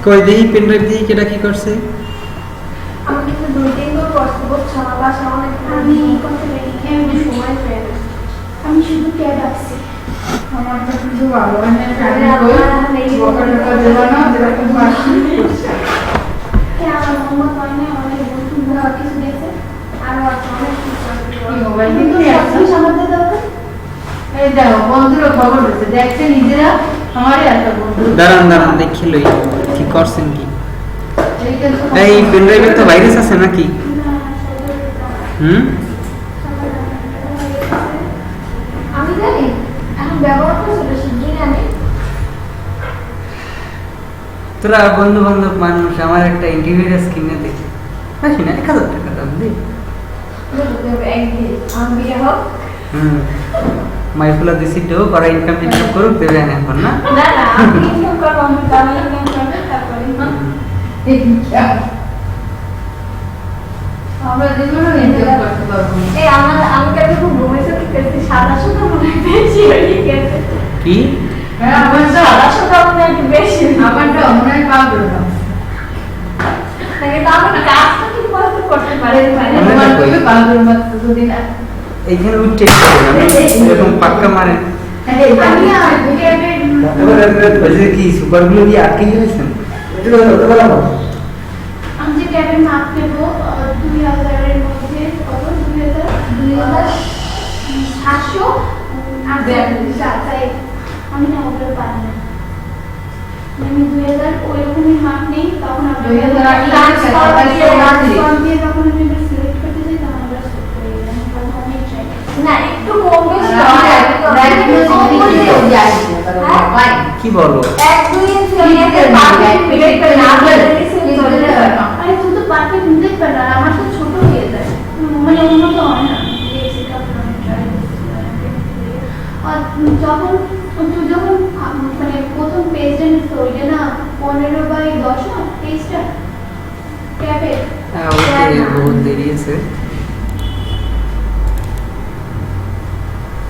কই দেই pen drive দিয়ে কেটা কি করছে? আমি কিন্তু দুই দিন ধরে কষ্ট করছি, আমার বাসা অনেক আমি করতে পারি আমি সময় পেয়ে না। আমি শুধু ট্যাব আসছি আমার তো শুধু ভালো হয় না জানি কই বকাটা দেওয়া না যেরকম আসি আমার মোহাম্মদ হয় না, অনেক বন্ধুরা কিছু দেখছে আর অনেক কিছু মোবাইল কিন্তু নিয়ে সবকিছু আমাদের দরকার। এই দেখো বন্ধুরা খবর দিচ্ছে দেখছে নিজেরা আমারই একটা বন্ধু দাঁড়ান দাঁড়ান দেখি লই কি করছেন কি। এইটা তো এই পেন ড্রাইভে তো ভাইরাস আছে নাকি? হুম আমি জানি এখন ব্যবহার করছি বেশি জানি। তোরা বন্ধু বান্ধব মানুষ, আমার একটা অ্যান্টিভাইরাস কিনে দে। আসি না 1000 টাকা দাম দে। একদিন আমি বিয়ে হোক হুম মাইফুলা দিছি তো করা ইনকাম টিনকাম করুক দেবে না এখন না। না না আমি ইনকাম করবো, আমি দামি ইনকাম করবো তারপরে এই কি আমরা জীবনে এনজয় করতে পারবো না। এই আমি কাছে খুব ঘুমেছে কি করতে সাদা সাদা মনে হয় বেশি হয়ে গেছে। কি হ্যাঁ আমার তো সাদা সাদা মনে হয় একটু বেশি আমার তো মনে হয় পাগল না নাকি তো আমার কাজটা ঠিক মতো করতে পারে না। আমার কইবে পাগল মাত্র দুদিন এইখানে উঠে এরকম পাক্কা মারে। আমি আর ট্যাবের এবার কি সুপারগুলো দিয়ে আটকে গেছেন? এটা হতে পারে না। আমি যে ট্যাবের মাপ নেবো 2000 এর মধ্যে কত 2700 আর তাই আমি না ওগুলো পারি না। আমি 2000 ওইরকমই মাপ নেই, তখন আমরা 2000 দিয়ে যখন আমি সিলেক্ট করতে যাই তখন আমরা সেট করে দিলাম। অনেক ট্রাই না একটু কম বেশি কি বলো? এক দুই ইঞ্চি পারফেক্ট মিলাইট করে না বলে আরে তুই তো পারফেক্ট মিলাইট পার না, আমার তো ছোট হয়ে যায় মানে উন্নত হয় না। আর যখন তুই যখন মানে প্রথম পেজটা নিতে ওইটা না 15x10 না পেজটা ট্যাবে হ্যাঁ ওকে বহুত দেরি আছে।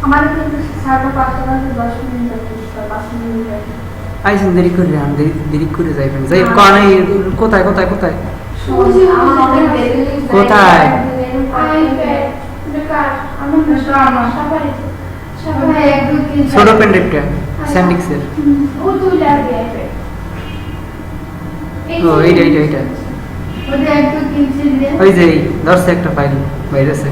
আমার কিন্তু 5:30 মিনিট লাগে 5 মিনিট লাগে। আইসেন দেরি করে আন দেরি করে যাইবেন যাই কারণ কোথায় কোথায় কোথায় কোথায়? ছোট পেন ড্রাইভটা স্যান্ডিক্সের। ও এইটা এইটা এইটা ওই যে ধরছে একটা ফাইল ভাইরাসে।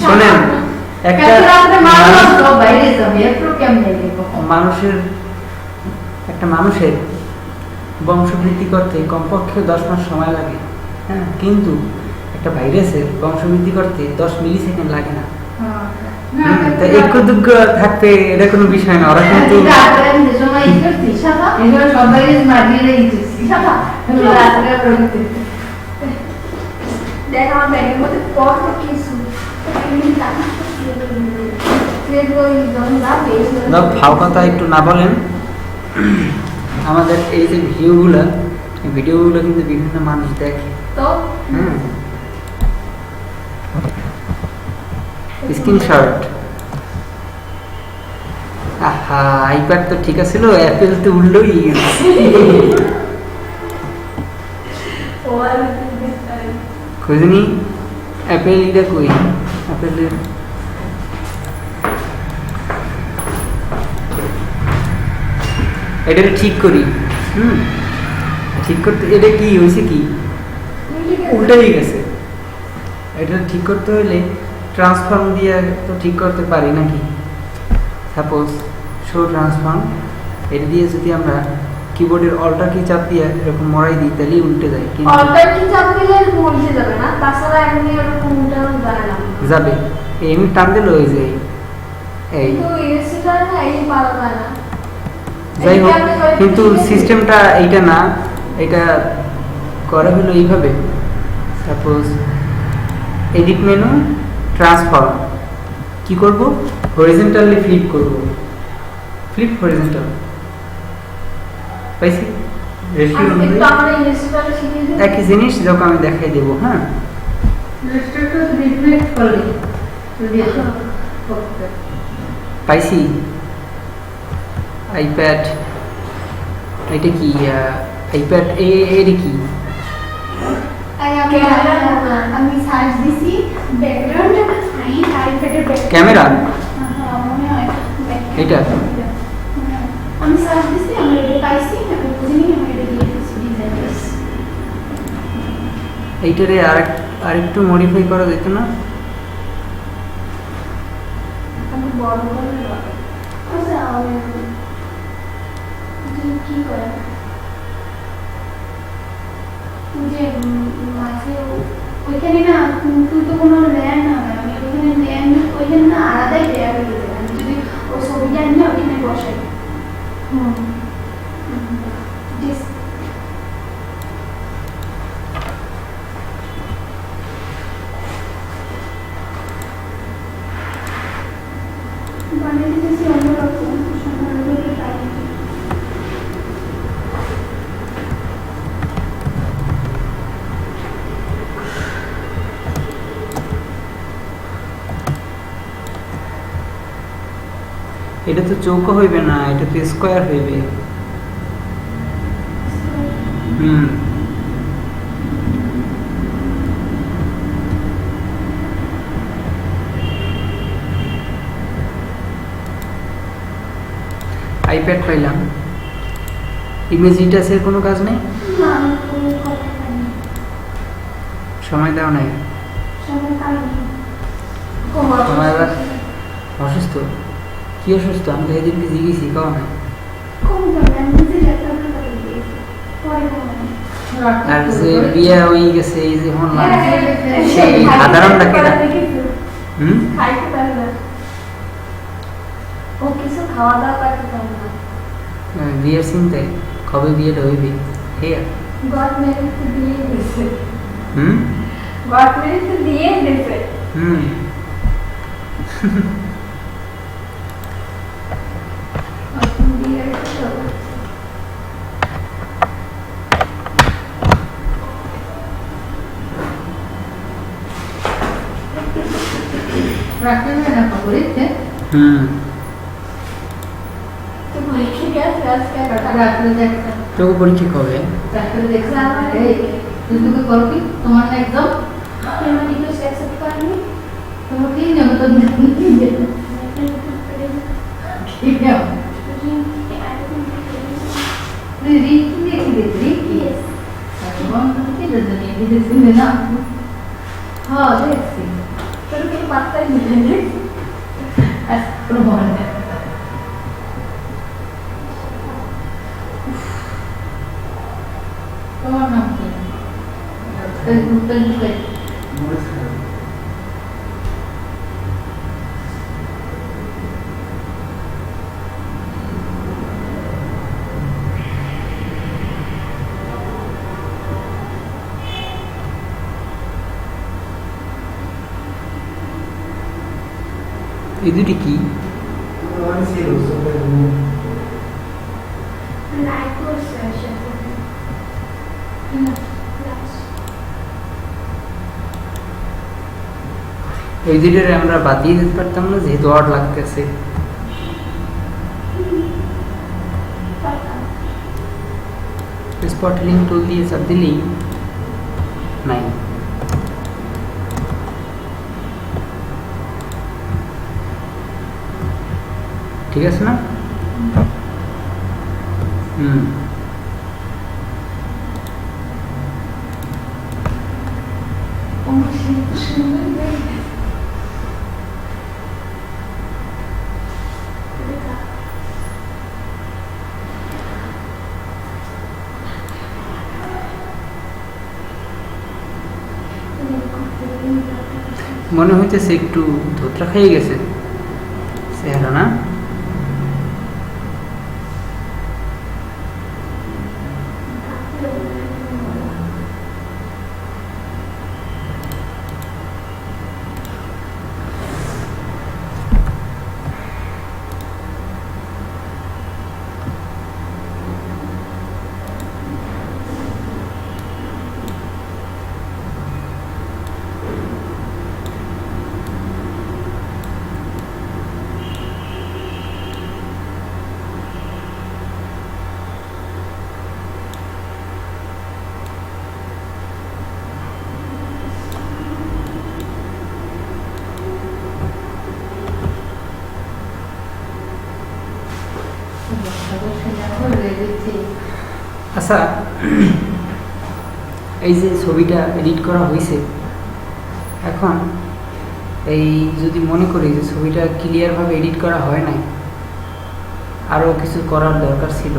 শোনেন একটা মানুষের বংশবৃদ্ধি করতে কমপক্ষে 10 মাস সময় লাগে, হ্যাঁ, কিন্তু একটা ভাইরাসের বংশবৃদ্ধি করতে 10 মিলিসেকেন্ড লাগে না। একটু দুঃখ থাকতে এটা কোনো বিষয় না। ওরা কিন্তু দেখ আমার ব্যাগের মধ্যে কত কিছু ভাও কথা একটু না বলেন। আমাদের এই যে ভিডিওগুলো কিন্তু বিভিন্ন মানুষ দেখে। তো হ্যাঁ স্ক্রিনশট। আহা আইপ্যাড তো ঠিক আছিল, অ্যাপেল তো উল্লোই খুঁজনি অ্যাপেল এটা কই অ্যাপেলের এটা ঠিক করি। ঠিক করতে এটা কি হয়েছে কি উল্টাই গেছে। এটা ঠিক করতে হলে ট্রান্সফর্ম দিয়ে তো ঠিক করতে পারি নাকি। সাপোজ শো ট্রান্সফর্ম এটা দিয়ে যদি আমরা কিবোর্ডের অল্টার কি চাপ দিয়ে এরকম মরাই দিই তাহলেই উল্টে যায়। কিন্তু অল্টার কি চাপ দিলে উল্টে যাবে না, তাছাড়া এমনি এরকম উল্টানো যায় না। যাবে এমনি টান দিলে হয়ে যায়। এই তো ইউএসটা না এই পারা যায় না। যাই হোক কিন্তু সিস্টেমটা এইটা না, এটা করা হলো এইভাবে। সাপোজ এডিট মেনু ট্রান্সফর্ম কি করব, হরিজন্টালি ফ্লিপ করব, ফ্লিপ হরিজন্টাল পাইছি রেশিও অনুযায়ী একই জিনিস যখন আমি দেখাই দেব। হ্যাঁ করতে। পাইছি আইপ্যাড। এটা কি আইপ্যাড এর কি আমি সার্চ দিছি ব্যাকগ্রাউন্ড ফাইন আইপ্যাডের ক্যামেরা মনে হয় এটা আমি সার্চ দিছি আমি এটা পাইছি আমি বুঝিনি আমি এটা দিয়ে দিছি ডিজাইনার্স এইটারে আরেকটু মডিফাই করা যেত না? আমি বড় করে আচ্ছা আমি কি করে যে মাঝে ওইখানে না তুই তো কোনো ল্যান্ড না আমি ওইখানে ল্যান্ড ওইখানে না আলাদাই দেয়া হয়ে গেছে আমি যদি ওই ছবিটা নিয়ে ওইখানে বসাই বানিয়ে দিতেছি অন্যরকম সাধারণত তাই এটা তো চৌকো হইবে না, এটা তো স্কোয়ার হইবে। হুম আইপ্যাড পাইলাম, ইমেজ ইটাসের কোনো কাজ নেই, না আমি কোনো কথা পাইনি সময় দাও নাই। সময় পাইনি তোমার এবার অসুস্থ? কি অসুস্থ? আমি তো এদিনকে জিজ্ঞেসি কও না। কম পাইনি আমি নিজে ল্যাপটপে করে দিয়েছি পরে কমানি আর যে বিয়া হয়ে গেছে এই যে শুনলাম সেই সাধারণ ডাকে না। হুম খাইতে পারে না ও কিছু খাওয়া দাওয়া করতে পারে না বিয়ের চিন্তায় কবে বিয়েটা হইবে হে? গড ম্যারেজ তো দিয়ে দিয়েছে হুম গড ম্যারেজ তো দিয়ে দিয়েছে হুম এখন বিয়ের তো রাখতে হবে না খবরেতে হুম তো পরীক্ষা গেছে আজকে রাত্রে দেখতে তোকে পরীক্ষা কবে? রাত্রে দেখতে এই তুমি তো করো কি তোমার না একদম আমার রিকোয়েস্ট অ্যাকসেপ্ট করেনি তোমার কি নেব তো ঠিক আছে রিকি দেখি রিকি Yes. এখন কি জানি দেখছি না হ্যাঁ দেখছি তোর কোনো পাত্তাই দিলে আচ্ছা প্রমাণ তোমার নাম কি ফেসবুকে ঢুকে এই দুটি কি? লাইক করছে সাথে ওই দুটোরে আমরা বাদ দিয়ে দিতে পারতাম না যেহেতু অড লাগতেছে। স্পট লিঙ্ক টুল দিয়ে চাপ দিলেই নাই। ঠিক আছে না? হুম মনে হইতেছে একটু ধোত্রা খেয়ে গেছে চেহারা না? দিচ্ছি। আচ্ছা, এই যে ছবিটা এডিট করা হয়েছে, এখন এই যদি মনে করি যে ছবিটা ক্লিয়ারভাবে এডিট করা হয় নাই, আরও কিছু করার দরকার ছিল,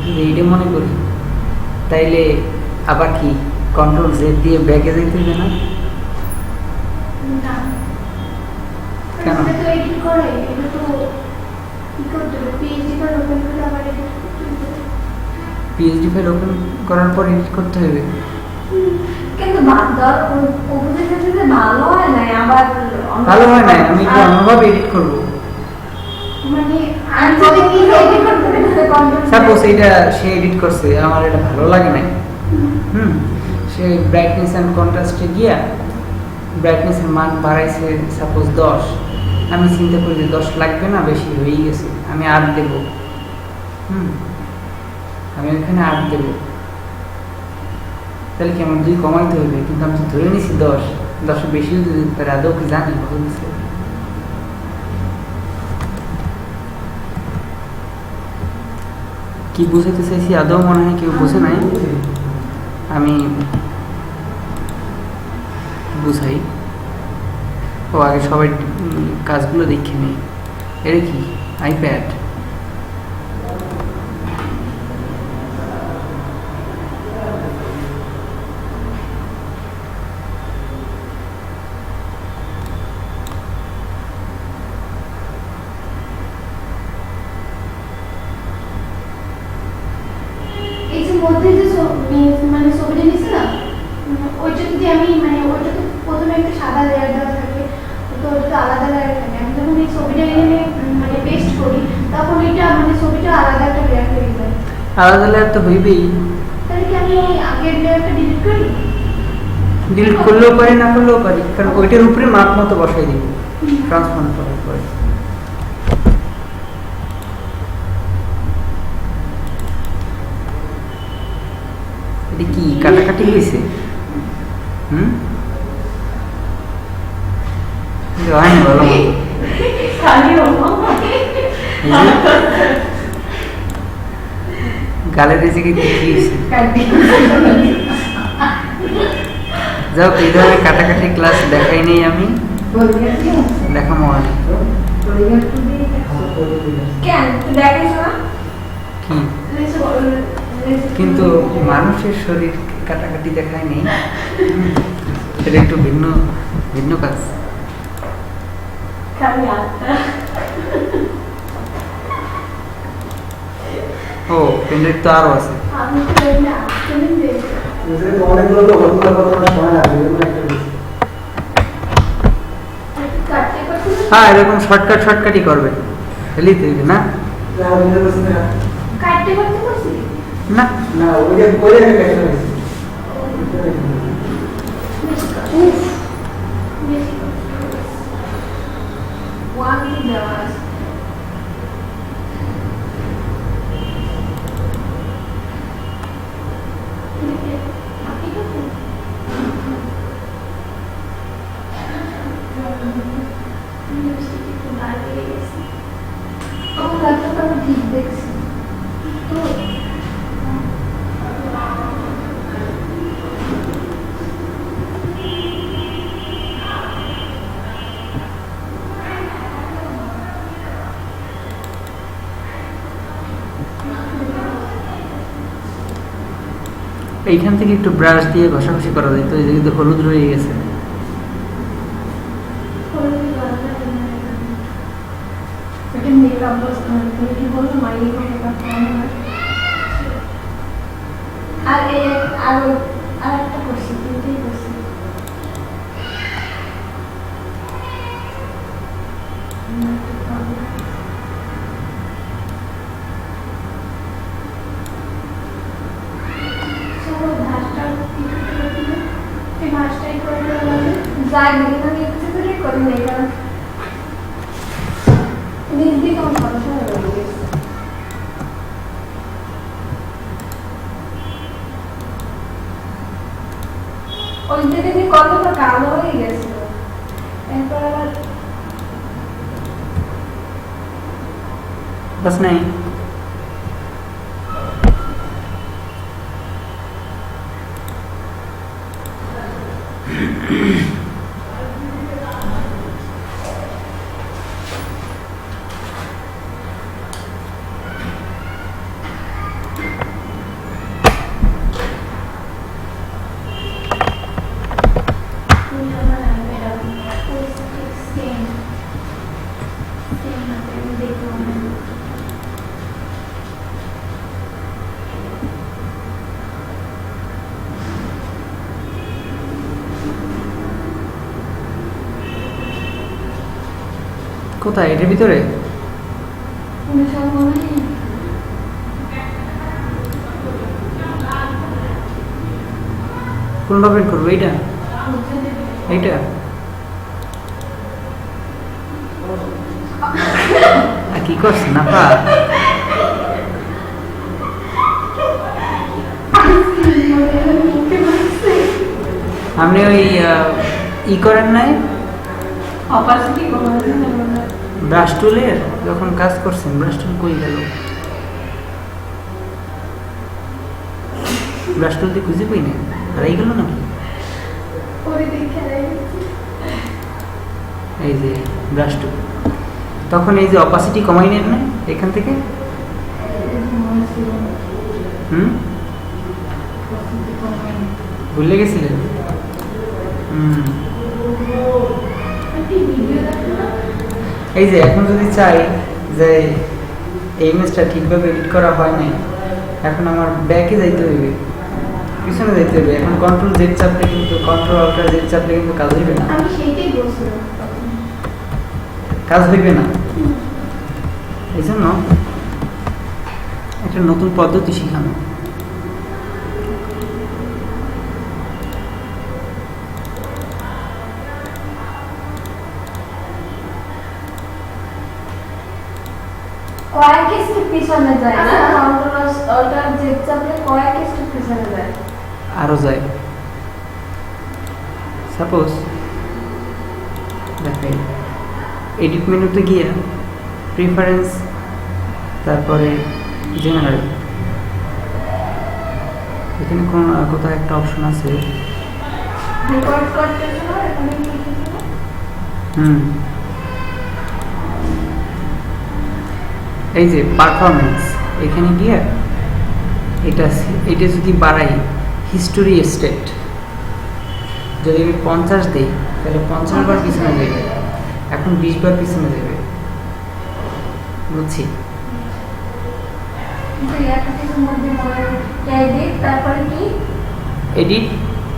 যদি এইটা মনে করি, তাইলে আবার কি কন্ট্রোল জেড দিয়ে ব্যাকে যেতে হবে না? না কেন? এটা তো এডিট করে, এটা তো কি করতে হবে, পিএইচডি করে ওপেন করে আবার এডিট করতে হবে। পিএইচডি ফাইল ওপেন করার পর এডিট করতে হবে। কিন্তু ধর উপদেশ যে ভালো হয় না, আবার ভালো হয় নাই, আমি একটু অন্যভাবে এডিট করবো। মানে আর যদি কি এডিট করতে হবে কন্ট্রোল সাপোজ এটা সে এডিট করছে, আমার এটা ভালো লাগে নাই, সে ব্রাইটনেস অ্যান্ড কন্ট্রাস্টে গিয়া ব্রাইটনেসের মান বাড়াইছে সাপোজ 10, আমি চিন্তা করি যে 10 লাগবে না, বেশি হয়েই গেছে, আমি 8 দেব। আমি ওখানে 8 দেব, তাহলে কি আমার 2 কমাইতে হবে? কিন্তু আমি তো ধরে নিছি 10 বেশিও দিতে পারে, আদৌ কি জানি বলছে। কি বুঝাতে চাইছি আদৌ মনে হয় কেউ বুঝে নাই, আমি বুঝাই। ও আগে সবাই কাজগুলো দেখে নেই। এটা কি আইপ্যাড? এই যে মধ্যে যে মানে ছবিটা নিচ্ছে না, ওইটা যদি আমি মানে ওইটা তো প্রথমে একটা সাদা লেয়ার দেওয়া থাকে, তো ওটা তো আলাদা লেয়ার থাকে। আমি যখন এই ছবিটা এখানে মানে পেস্ট করি, তখন এটা মানে ছবিটা আলাদা একটা লেয়ার হয়ে যায়। আলাদা লেয়ার তো হইবেই। তাহলে কি আমি ওই আগের লেয়ারটা ডিলিট করি? ডিলিট করলেও পারি, না করলেও পারি, কারণ ওইটার উপরে মাপ মতো বসাই দিব ট্রান্সফর্ম করার পরে। এটা কি কাটাকাটি হয়েছে? হয় না ভালো মতো। গালের এই জায়গায় কি হয়েছে? যাও, এই ধরনের কাটাকাটি ক্লাস দেখাই নেই আমি, দেখাবো না। কেন তুই দেখিস না? কি কিন্তু মানুষের শরীর কাটাকাটি দেখায় নেই, এটা একটু ভিন্ন ভিন্ন কাজ। ও পেনড্রাইভ তো আরো আছে। আমি তো জানি না, তুমি দেখো। কাটতে করতে হ্যাঁ, এরকম শর্টকাটই করবে, হেলিতে দিবে না। কাটতে করতে করছি। না উফ, বেশি ওয়ান দেওয়া আছে। ঠিক দেখছি তো এইখান থেকে একটু ব্রাশ দিয়ে ঘষাঘষি করা যেত, এই যে কিন্তু হলুদ রয়ে গেছে। মেকআপ কি বলতো মাইকে মেকআপ আর আর একটা করছি, দুটোই করছি। যাই দিদি আমি কিছু করে করি না, কারণ দিদি তোমার পড়াশোনা রয়ে গেছে। ওই দিদি কতটা কালো হয়ে গেছিল, এরপর আবার बस नहीं কোথায়? এটার ভিতরে? কোনো সব মনে নেই। কোনটা বের করবো? এইটা? এইটা? আর কি করছেন না পা? আপনি ওই ই করেন নাই অপারেশন কমানো ব্রাশ টুলের যখন কাজ করছেন? ব্রাশ টুল কই গেল? ব্রাশ টুল দিয়ে খুঁজে পাই না, হারাই গেল নাকি? ওরে দেখে এই যে ব্রাশ টুল, তখন এই যে অপাসিটি কমাই নেন না এখান থেকে? হুম, ভুলে গেছিলেন? হুম, ভিডিও দেখো না। এই যে এখন যদি চাই যে এই ইমেজটা ঠিকভাবে এডিট করা হয় নাই, এখন আমার ব্যাকে যাইতে হইবে, পিছনে যাইতে হবে। এখন কন্ট্রোল জেড চাপলে কিন্তু, কন্ট্রোল অল্টার জেড চাপলে কিন্তু কাজ হইবে না, আমি সেইটাই বলছিলাম তখন। কাজ হইবে না। এই জন্য একটা নতুন পদ্ধতি শিখানো। কয়েক স্টেপ পিছনে যায় না, কন্ট্রোল অল্টার জেড চাপলে কয়েক স্টেপ পিছনে যায়। আরো যায়। সাপোজ দেখাই, এডিট মেনুতে গিয়ে প্রিফারেন্স, তারপরে জেনারেল, এখানে কোন কোথাও একটা অপশন আছে। রেকর্ড করতে সময় এখানে কি করতে? হুম, এই যে পারফরমেন্স, এখানে গিয়ে এটা এটা যদি বাড়াই, হিস্টোরি স্টেট যদি আমি 50 দিই তাহলে 50 বার পিছনে যাবে, এখন 20 বার পিছনে যাবে। বুঝছি। একটা কিছুর মধ্যে এডিট, তারপরে কি এডিট,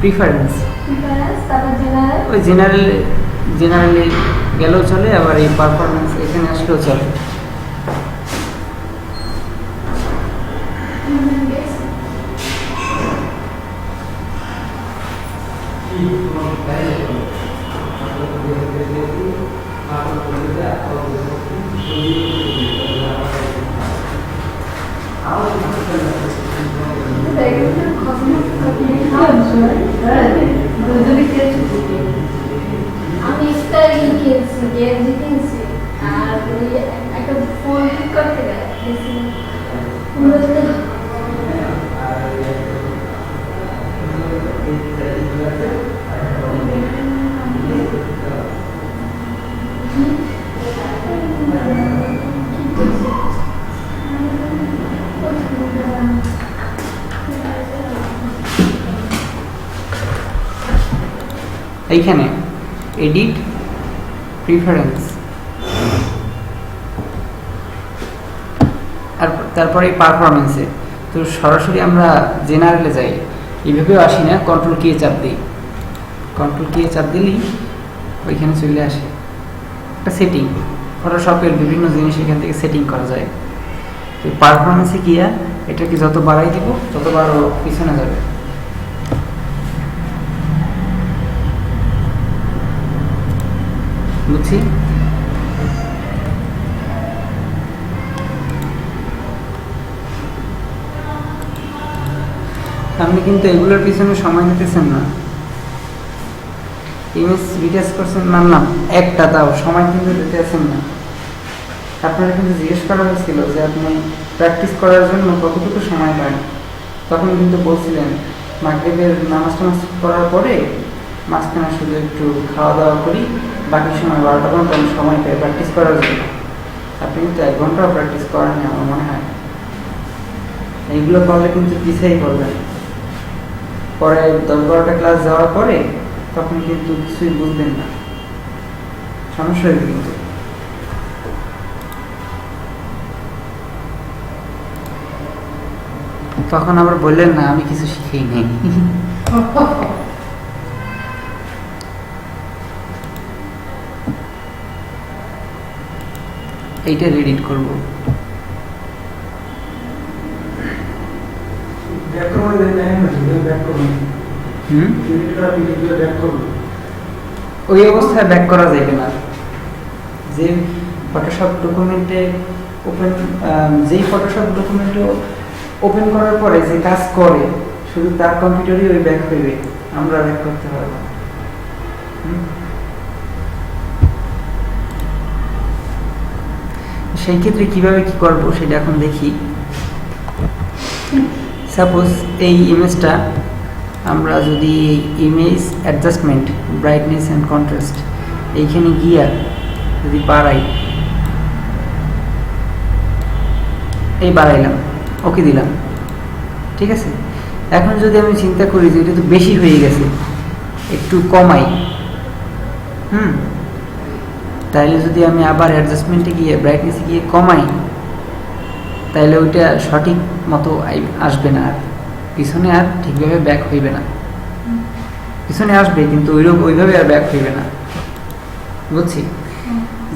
প্রিফারেন্স, প্রিফারেন্স, তারপর জেনারেল। ওই জেনারেলে গেলেও চলে, আবার এই পারফরমেন্স এখানে আসলেও চলে। আমি স্টাইল খেলছি, গেমস খেলছি, আর ওই একটা ফোন ঠিক করতে গেছি। এইখানে এডিট, প্রিফারেন্স, আর তারপরে পারফরমেন্সে। তো সরাসরি আমরা জেনারেলে যাই, এইভাবেও আসি না, কন্ট্রোল কি চাপ দিই, কন্ট্রোল কি চাপ দিলেই ওইখানে চলে আসে একটা সেটিং। ফটোশপের বিভিন্ন জিনিস এখান থেকে সেটিং করা যায়। তো পারফরমেন্সে গিয়া এটাকে যত বাড়াই দিব ততবার ও পিছনে যাবে। বুঝছি। আপনি কিন্তু এগুলোর পিছনে সময় নিতেছেন না, ইমেজ রিটাচ করছেন মানলাম একটা, তাও সময় কিন্তু দিতেছেন না। আপনারা কিন্তু জিজ্ঞেস করা হয়েছিল যে আপনি প্র্যাকটিস করার জন্য কতটুকু সময় পান, তখন কিন্তু বলছিলেন মাগরিবের নামাজ টামাজ করার পরে মাঝখানে শুধু একটু খাওয়া দাওয়া করি, বাকি সময় 12টা পর্যন্ত আমি সময় পাই প্র্যাকটিস করার জন্য। আপনি কিন্তু 1 ঘন্টাও প্র্যাকটিস করেন আমার মনে হয়। এইগুলো করলে কিন্তু পিছিয়েই পড়বেন, পরে 10-12টা ক্লাস যাওয়ার পরে তখন কিন্তু কিছুই বুঝবেন না, সমস্যা হইবে কিন্তু। তখন আবার বললেন না আমি কিছু শিখেই নেই। এইটা এডিট করব। ওই অবস্থায় ব্যাক করা যাবে না। যে ফটোশপ ডকুমেন্টে যেই ফটোশপ ডকুমেন্টে ওপেন করার পরে যে কাজ করে শুধু তার কম্পিউটারই ওই ব্যাক হইবে, আমরা ব্যাক করতে পারবো। সেই ক্ষেত্রে কিভাবে কি করব সেটা এখন দেখি। সাপোজ এই ইমেজটা আমরা যদি image adjustment brightness and contrast এইখানে গিয়া যদি বাড়াই, এই বাড়াইলাম, ওকে দিলাম, ঠিক আছে। এখন যদি আমি চিন্তা করি যে এটা তো বেশি হয়ে গেছে, একটু কমাই, তাইলে যদি আমি আবার অ্যাডজাস্টমেন্টে গিয়ে ব্রাইটনেসে গিয়ে কমাই, তাইলে ওইটা সঠিক মতো আসবে না, আর পিছনে আর ঠিকভাবে ব্যাক হইবে না। পিছনে আসবে কিন্তু ওইভাবে আর ব্যাক হইবে না, বুঝছি।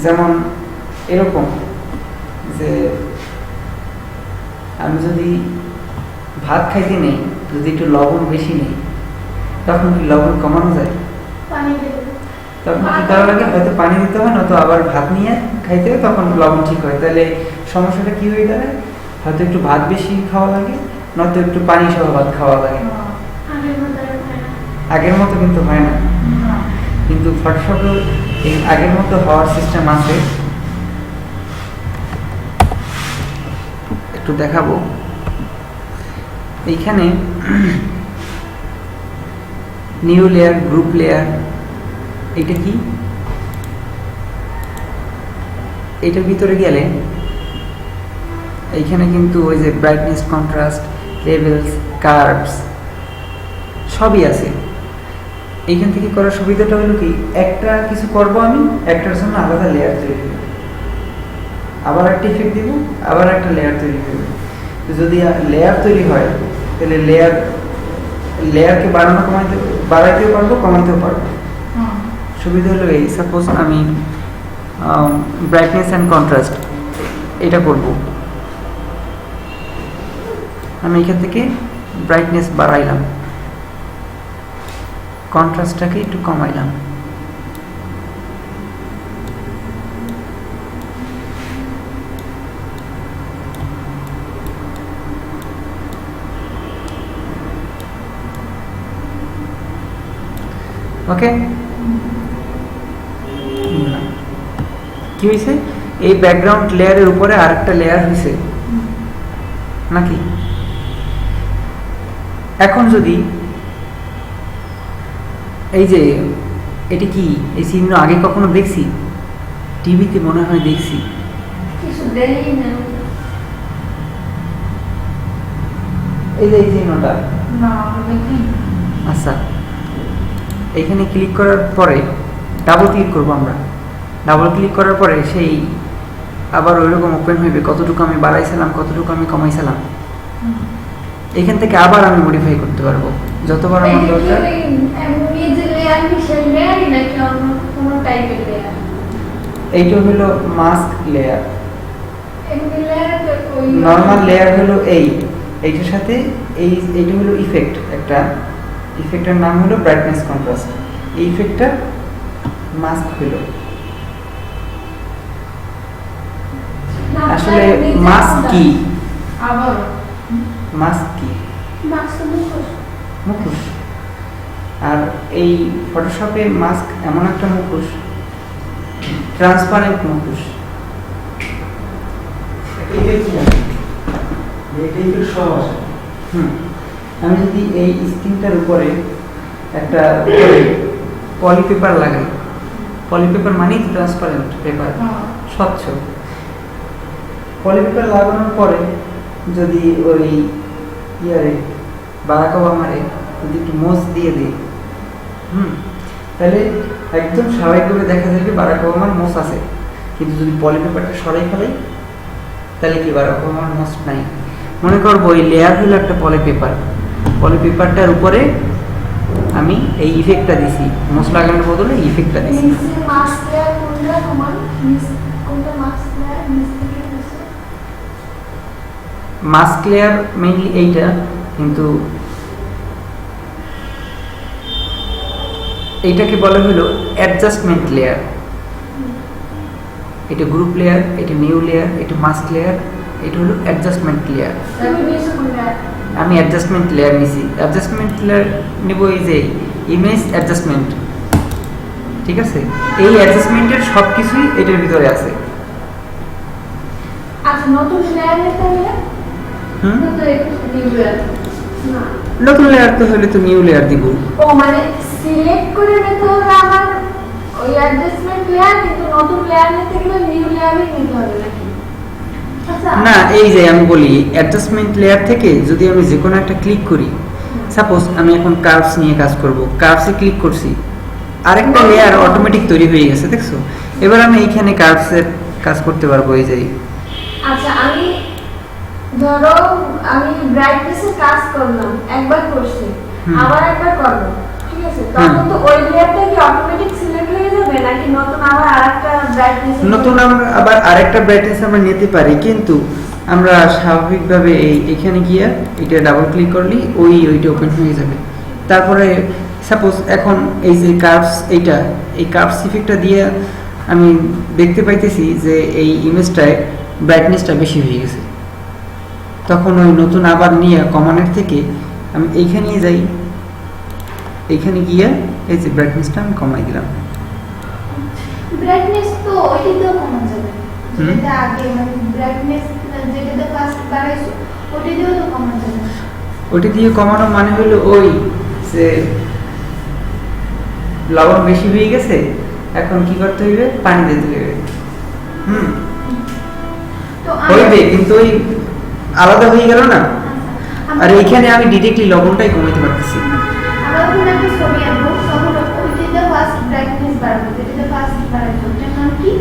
যেমন এরকম যে আমি যদি ভাত খাইতে নেই, যদি একটু লবণ বেশি নেই, তখন কি লবণ কমানো যায়? তখন কি করা লাগে? হয়তো পানি দিতে হয়, নয়তো আবার ভাত নিয়ে খাইতে হয়, তখন লবণ ঠিক হয়। তাহলে সমস্যাটা কি হয়ে দাঁড়ায়? হয়তো একটু ভাত বেশি খাওয়া লাগে, নয়তো একটু পানি সহ ভাত খাওয়া লাগে। আগের মতো কিন্তু হয় না, কিন্তু ফটোশপে এই আগের মতো হওয়ার সিস্টেম আছে। একটু দেখাবো। এইখানে নিউ লেয়ার, গ্রুপ লেয়ার, এটা কি? এটার ভিতরে গেলে এইখানে কিন্তু ওই যে ব্রাইটনেস, কন্ট্রাস্ট, লেভেলস, কার্ভস সবই আছে। এইখান থেকে করার সুবিধাটা হলো কি, একটা কিছু করব আমি, একটার জন্য আলাদা লেয়ার তৈরি করব, আবার একটা ইফেক্ট দিব, আবার একটা লেয়ার তৈরি করব। যদি লেয়ার তৈরি হয় তাহলে লেয়ারকে বাড়াইতেও পারবো, কমাইতেও পারবো। সুবিধা হলো এই, সাপোজ আমি ব্রাইটনেস অ্যান্ড কন্ট্রাস্ট এটা করব, আমি এখান থেকে ব্রাইটনেস বাড়াইলাম, কন্ট্রাস্টটাকে একটু কমাইলাম। ওকে, কি হয়েছে? এই ব্যাকগ্রাউন্ড লেয়ারের উপরে আরেকটা লেয়ার হয়েছে নাকি? এখন যদি এই যে এটি কি, এই চিহ্ন আগে কখনো দেখছি? টিভিতে মনে হয় দেখছি। এই যে এই চিহ্নটা, আচ্ছা, এইখানে ক্লিক করার পরে ডাবল ক্লিক করবো আমরা। ডাবল ক্লিক করার পরে সেই আবার ওইরকম ওপেন হইবে, কতটুকু আমি বাড়াইছিলাম, কতটুকু আমি কমাইছিলাম। এখান থেকে আবার আমি মডিফাই করতে পারবো যতবার আমার দরকার। এইটা হলো মাস্ক লেয়ার। নর্মাল লেয়ার হলো এইটার সাথে এইটা হলো ইফেক্ট, একটা ইফেক্টের নাম হলো ব্রাইটনেস কন্ট্রাস্ট। এই ইফেক্টটা মাস্ক হলো। আসলে মাস্ক কি? মাস্ক কি? মুখোশ। আর এই ফটোশপে মাস্ক এমন একটা মুখোশ, ট্রান্সপারেন্ট মুখোশ। আমি যদি এই স্ক্রিনটার উপরে একটা পলিপেপার লাগাই, পলিপেপার মানেই ট্রান্সপারেন্ট পেপার, স্বচ্ছ। পলিপেপার লাগানোর পরে যদি ওই বারাক ওবামারে যদি একটু মোজ দিয়ে দিই, তাহলে একদম স্বাভাবিকভাবে দেখা যাবে বারাক ওবামার মোজ আছে। কিন্তু যদি পলিপেপারটা সরাই ফেলাই তাহলে কি বারাক ওবামার মোজ নাই। মনে করবো এই লেয়ার হলো একটা পলিপেপার, পলিপেপারটার উপরে আমি এই ইফেক্টটা দিছি, মোজ লাগানোর বদলে ইফেক্টটা দিছি। কোনটা মাস্ক লেয়ার নিচ থেকে আছে? মাস্ক লেয়ার মেইনলি এইটা, কিন্তু এইটাকে বলা হলো অ্যাডজাস্টমেন্ট লেয়ার। এটা গ্রুপ লেয়ার, এটা নিউ লেয়ার, এটা মাস্ক লেয়ার, এটা হলো অ্যাডজাস্টমেন্ট লেয়ার। তুমি নিচে কোনটা? আমি অ্যাডজাস্টমেন্ট লেয়ার নিছি। অ্যাডজাস্টমেন্ট লেয়ার নিব এই যে ইমেজ অ্যাডজাস্টমেন্ট, ঠিক আছে? এই অ্যাডজাস্টমেন্টের সব কিছুই এটার ভিতরে আছে। আচ্ছা, নতুন লেয়ার নিতে হলে হুম, তো একটু নিউ লেয়ার না। নতুন লেয়ার তো হলে তো নিউ লেয়ার দিব। ও মানে সিলেক্ট করে নিতে হবে আমার ওই অ্যাডজাস্টমেন্ট লেয়ার, কিন্তু নতুন লেয়ার নিতে গেলে নিউ লেয়ারই নিতে হবে নাকি? আচ্ছা না, এই যে আমি বলি অ্যাডজাস্টমেন্ট লেয়ার থেকে যদি আমি যে কোনো একটা ক্লিক করি, সাপোজ আমি এখন কার্ভস নিয়ে কাজ করব, কার্ভসে ক্লিক করছি, আরেকটা লেয়ার অটোমেটিক তৈরি হয়ে গেছে, দেখছো? এবার আমি এইখানে কার্ভসের কাজ করতে পারবো। এই যে আচ্ছা, আমি ধরো আমি ব্রাইটনেসে কাজ করলাম, একবার করছি, আবার একবার করব, ঠিক আছে? তখন তো ওই লেয়ারটা কি অটোমেটিক সিলেক্ট হয়ে যাবে নাকি নতুন আবার আরেকটা ব্রাইটনেস? নতুন আমরা আবার আরেকটা ব্রাইটনেস আমরা নিতে পারি, কিন্তু আমরা স্বাভাবিকভাবে এখানে গিয়ে এটা ডাবল ক্লিক করলেই ওইটা ওপেন হয়ে যাবে। তারপরে সাপোজ এখন এই যে কার্ভস, এই কার্ভস ইফেক্টটা দিয়ে আমি দেখতে পাইতেছি যে এই ইমেজটায় ব্রাইটনেসটা বেশি হয়ে গেছে, তখন ওই নতুন আবার নিয়ে কমান্ডের থেকে আমি এইখানে যাই, এইখানে গিয়ে এই যে ব্রাইটনেসটা আমি কমাই দিলাম। ব্রাইটনেস তো ওইটাতেও কমন যাবে, হুম। যেটা আগে মানে ব্রাইটনেস যেটাতে ফার্স্ট বাড়াইছো ওইটাতেও তো কমন যাবে। ওটা দিয়ে কমানো মানে হলো ওই যে লবণ বেশি হয়ে গেছে, এখন কি করতে হইবে? পানি দিতে হইবে। হুম, তো হইবে, কিন্তু ওই আলাদা হয়ে গেল না। আর এইখানে আমি ডিরেক্টলি লবণটাই কমাইতে পারতেছি। আমরা যখন একটা ছবি আঁকবো তখন ওইটাতে ফার্স্ট ব্রাইটনেস বাড়াবো, যেটাতে ফার্স্ট বাড়াইছো ওটার নাম কি?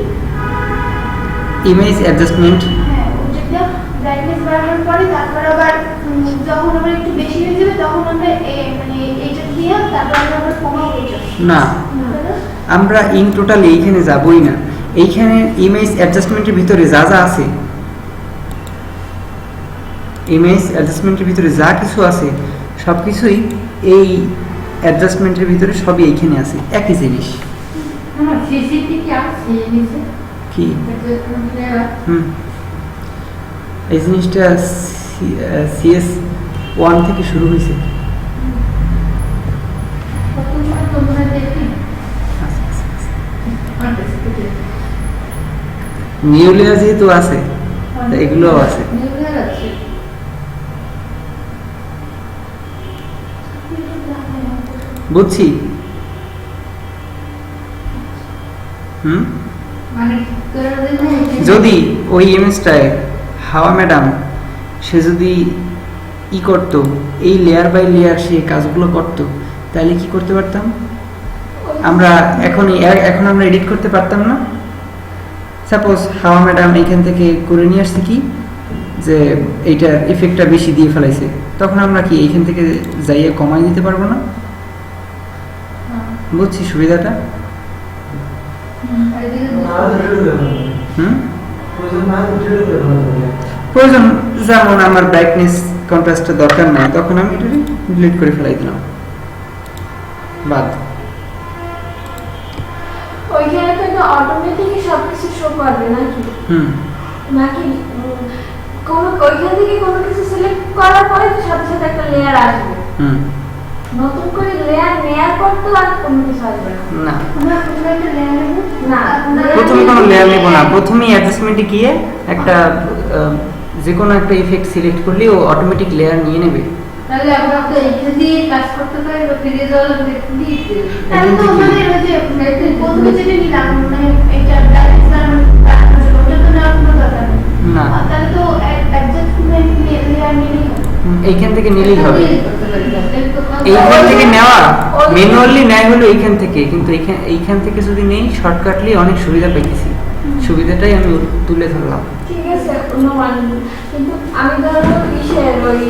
Image adjustment. হ্যাঁ, ওইটা ব্রাইটনেস বাড়ানোর পরে তারপর আবার যখন আবার একটু বেশি হয়ে যাবে তখন আমরা মানে এইটা দিয়ে তারপর আমরা আবার কমাবো এটা। না, আমরা ইন টোটাল এইখানে যাবই না। এইখানে ইমেজ অ্যাডজাস্টমেন্টের ভিতরে যা যা আছে, ইমেজ অ্যাডজাস্টমেন্টের ভিতরে যা কিছু আছে সব কিছুই এই অ্যাডজাস্টমেন্টের ভিতরে সবই এইখানে আছে, একই জিনিস। सीसीटी क्या सीएनसी কি? एडजस्टमेंट लेयर হুম, এই জিনিসটা CS1 থেকে শুরু হয়েছে। তোমরা দেখি নিউ লেয়ার যেহেতু আছে, তা এগুলোও আছে। নিউ লেয়ার আছে বুঝছি। হুম, মানে তোরা যদি ওই ইমেজটায় হাওয়া ম্যাডাম সে যদি করতো, এই লেয়ার বাই লেয়ার সে কাজগুলো করতো, তাহলে কি করতে পারতাম আমরা? এখন আমরা এডিট করতে পারতাম না। সাপোজ হাওয়া ম্যাডাম এইখান থেকে করে নিয়ে আসছে কি যে এইটার ইফেক্টটা বেশি দিয়ে ফেলাইছে, তখন আমরা কি এইখান থেকে যাইয়ে কমাই দিতে পারবো না? বুঝছি সুবিধাটা। হুম, প্রয়োজন যেমন আমার ব্রাইটনেস কন্ট্রাস্টের দরকার নাই, তখন আমি এটা ডিলিট করে ফেলাই দিলাম, বাদ। ওইখানে তো অটোমেটিকই সবকিছু শো করবে নাকি? হুম, নাকি কোনো ওইখান থেকে কোনো কিছু সিলেক্ট করার পরে তো সাথে সাথে একটা লেয়ার আসবে, হুম, নতুন করে লেয়ার নেয়ার পর তো আর কোনো কিছু আসবে না। না, আমরা প্রথমে একটা লেয়ার নেব না, প্রথমে কোনো লেয়ার নেব না। প্রথমেই অ্যাডজাস্টমেন্টে গিয়ে একটা যে কোনো একটা ইফেক্ট সিলেক্ট করলে ও অটোমেটিক লেয়ার নিয়ে নেবে। তাহলে আমরা তো এইখান দিয়ে কাজ করতে পারি বা ফিরে যাওয়ার দেখতে দিতে তাহলে তো আমাদের ওই যে প্রথমে যেটা নিলাম মানে এটা ব্রাইটনেস বাড়ানো ওটা তো নেওয়ার কোনো দরকার নেই না, তাহলে তো অ্যাডজাস্টমেন্ট লেয়ার নিলেই হবে। এইখান থেকে নিলেই হবে। করতে পারি এইখান থেকে নেওয়া ম্যানুয়ালি নেয় হলো এইখান থেকে, কিন্তু এইখান থেকে যদি নেই শর্টকাটলি অনেক সুবিধা পাইতেছি, সুবিধাটাই আমি তুলে ধরলাম। ঠিক আছে, অনুমান। কিন্তু আমি ধরো কিসের ওই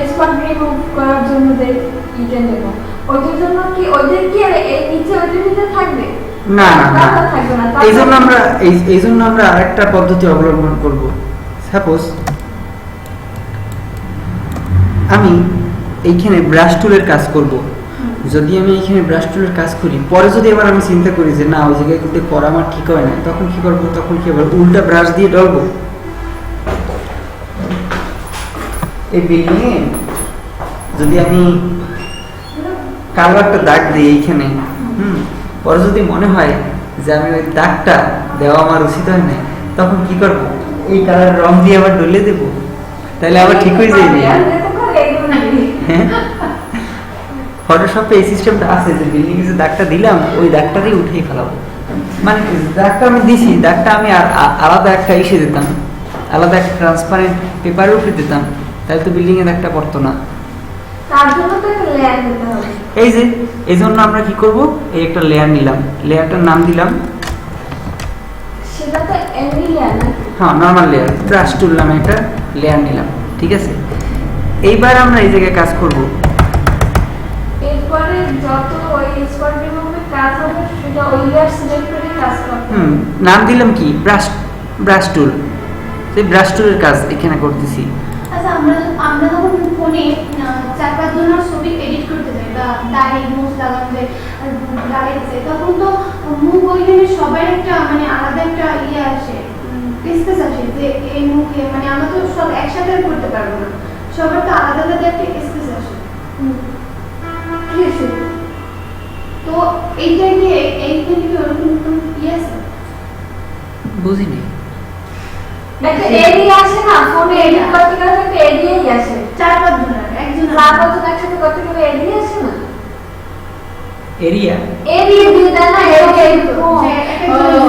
স্পট রিমুভ করার জন্য যে ইটা নেব, ওইটার জন্য কি ওদের কি আর এই নিচে ওইটার ভিতরে থাকবে? না না না তারপর থাকবে না এই জন্য আমরা আরেকটা পদ্ধতি অবলম্বন করব। সাপোজ আমি এইখানে ব্রাশ টুলের কাজ করব। যদি আমি এইখানে ব্রাশ টুলের কাজ করি, পরে যদি এবার আমি চিন্তা করি যে না ওই জায়গায় কিন্তু করা আমার ঠিক হয় না, তখন কি করব? তখন কি আবার উল্টা ব্রাশ দিয়ে ডলবো। এই বিল্ডিং এ যদি আমি কালো একটা দাগ দিই এইখানে, পরে যদি মনে হয় যে আমি ওই দাগটা দেওয়া আমার উচিত হয় না, তখন কি করব? এই কালার রং দিয়ে আবার ডলে দেব, তাহলে আবার ঠিক হয়ে যাবে। হ্যাঁ, ফটোশপে এই সিস্টেমটা আছে যে বিল্ডিং এ যে দাগটা দিলাম ওই দাগটারই উঠেই ফেলাবো। মানে দাগটা আমি দিছি, দাগটা আমি আলাদা একটা ইসে দিতাম, আলাদা একটা ট্রান্সপারেন্ট পেপারে উঠে দিতাম, তাহলে তো বিল্ডিং এ দাগটা পড়তো না। তার জন্য তো একটা লেয়ার দিতে হবে। এই জন্য আমরা কি করব? এই একটা লেয়ার নিলাম, লেয়ারটার নাম দিলাম, সেটা তো এমনি লেয়ার না। হ্যাঁ নরমাল লেয়ার, ব্রাশ টুল নামে একটা লেয়ার নিলাম। ঠিক আছে, এইবার আমরা এই জায়গায় কাজ করব। এরপরে যত ওই স্পট রিমুভের কাজ হবে সেটা ওই লেয়ার সিলেক্ট করে কাজ করতে হবে। নাম দিলাম কি? ব্রাশ টুল। সেই ব্রাশ টুলের কাজ এখানে করতেছি। আচ্ছা, আমরা যখন ফোনে 4-5 জনের ছবি এডিট করতে যাই বা দাড়ি মুখ লাগাতে চাই, তখন তো মুখ ওইখানে সবার একটা মানে আলাদা একটা ইয়ে আসে, স্পেস আসে যে এই মুখে মানে আমরা তো সব একসাথে করতে পারবো না, সবার তো আলাদা আলাদা একটা স্পেস আসে। ঠিক আছে, তো এইটা নিয়ে এইখানে কি ওরকম কোনো ইয়ে আছে? বুঝিনি। একটা এরিয়া আছে না, ফোনে এডিট করতে গেলে একটা এরিয়াই আছে। 4-5 জনের একজন 4-5 জন একসাথে করতে গেলে এরিয়া আছে না, এরিয়া এরিয়া দিয়ে দেয় না।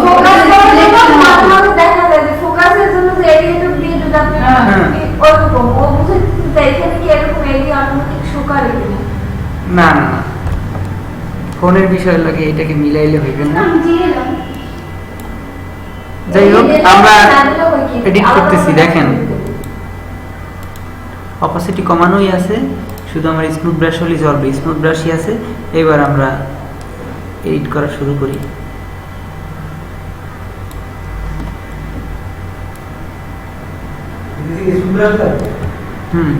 ফোকাস করার জন্য মাঝে মাঝে দেখা যায় যে ফোকাসের জন্য যে এরিয়াটা দিয়ে যদি আপনি ওরকম ও বুঝে এখানে কি এরকম এরিয়া অটোমেটিক শো করে কিনা। না না না, ফোনের বিষয় লাগে এটাকে মিলাইলে হইবে না। আমি দিলাম যাই হোক, আমরা এডিট করতেছি। দেখেন অপাসিটি কমানোই আছে, শুধু আমার স্মুথ ব্রাশ হলেই চলবে, স্মুথ ব্রাশই আছে। এবার আমরা এডিট করা শুরু করি। হুম,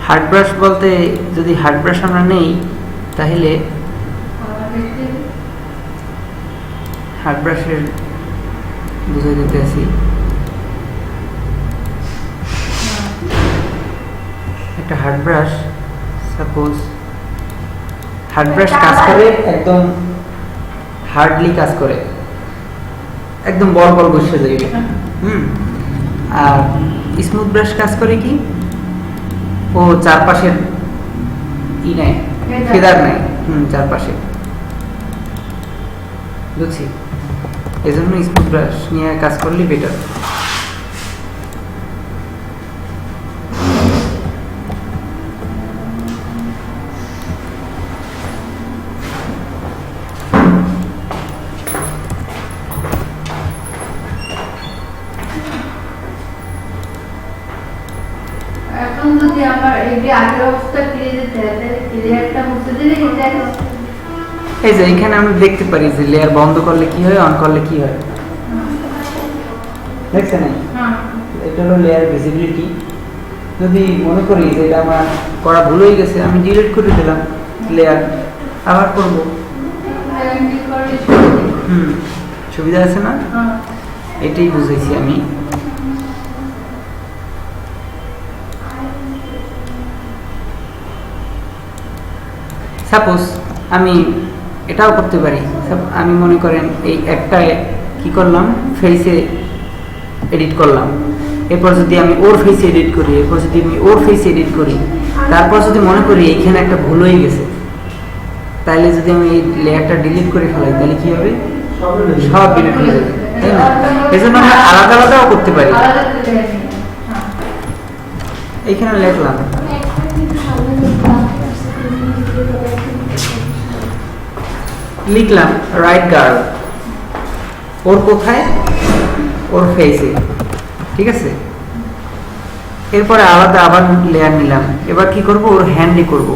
হার্ড ব্রাশ বলতে যদি হার্ড ব্রাশ আমরা নেই তাহলে হার্ড ব্রাশের বুঝে দিতে আসি। একটা hard brush, suppose hard brush কাজ করে একদম হার্ডলি কাজ করে, একদম বল বল বসে যাবে। আর স্মুথ ব্রাশ কাজ করে কি, ও চারপাশের ই নেয়, ফেদার নেয়, চারপাশে। বুঝছি, এই জন্য স্মুথ ব্রাশ নিয়ে কাজ করলে বেটার। এখন যদি আমার এই যে আগের অবস্থা ফিরে যেতে হয় তাহলে ক্লিয়ারটা মুছে দিলে এটা এই যে এখানে আমরা দেখতে পারি যে লেয়ার বন্ধ করলে কি হয়, অন করলে কি হয়। দেখছেন, এটা হলো লেয়ার ভিজিবিলিটি। যদি মনে করি যে এটা আমার করা ভুল হয়ে গেছে, আমি ডিলিট করে দিলাম লেয়ার, আবার করব। সুবিধা আছে না? এটাই বুঝাইছি আমি। সাপোজ আমি এটাও করতে পারি, আমি মনে করেন এই একটা কি করলাম, ফেসে এডিট করলাম, এরপর যদি আমি ওর ফেসে এডিট করি, এরপর যদি আমি ওর ফেসে এডিট করি, তারপর যদি মনে করি এইখানে একটা ভুল হয়ে গেছে, তাহলে যদি আমি এই লেয়ারটা ডিলিট করে ফেলাই তাহলে কি হবে? সব ডিলিট হয়ে যাবে, তাই না? এই জন্য আমরা আলাদা আলাদাও করতে পারি। এইখানে লিখলাম রাইট গার্ল, ওর কোথায়? ওর ফেসে, ঠিক আছে। এরপরে আলাদা আবার লেয়ার নিলাম। এবার কি করব? ওর হ্যান্ডে করব।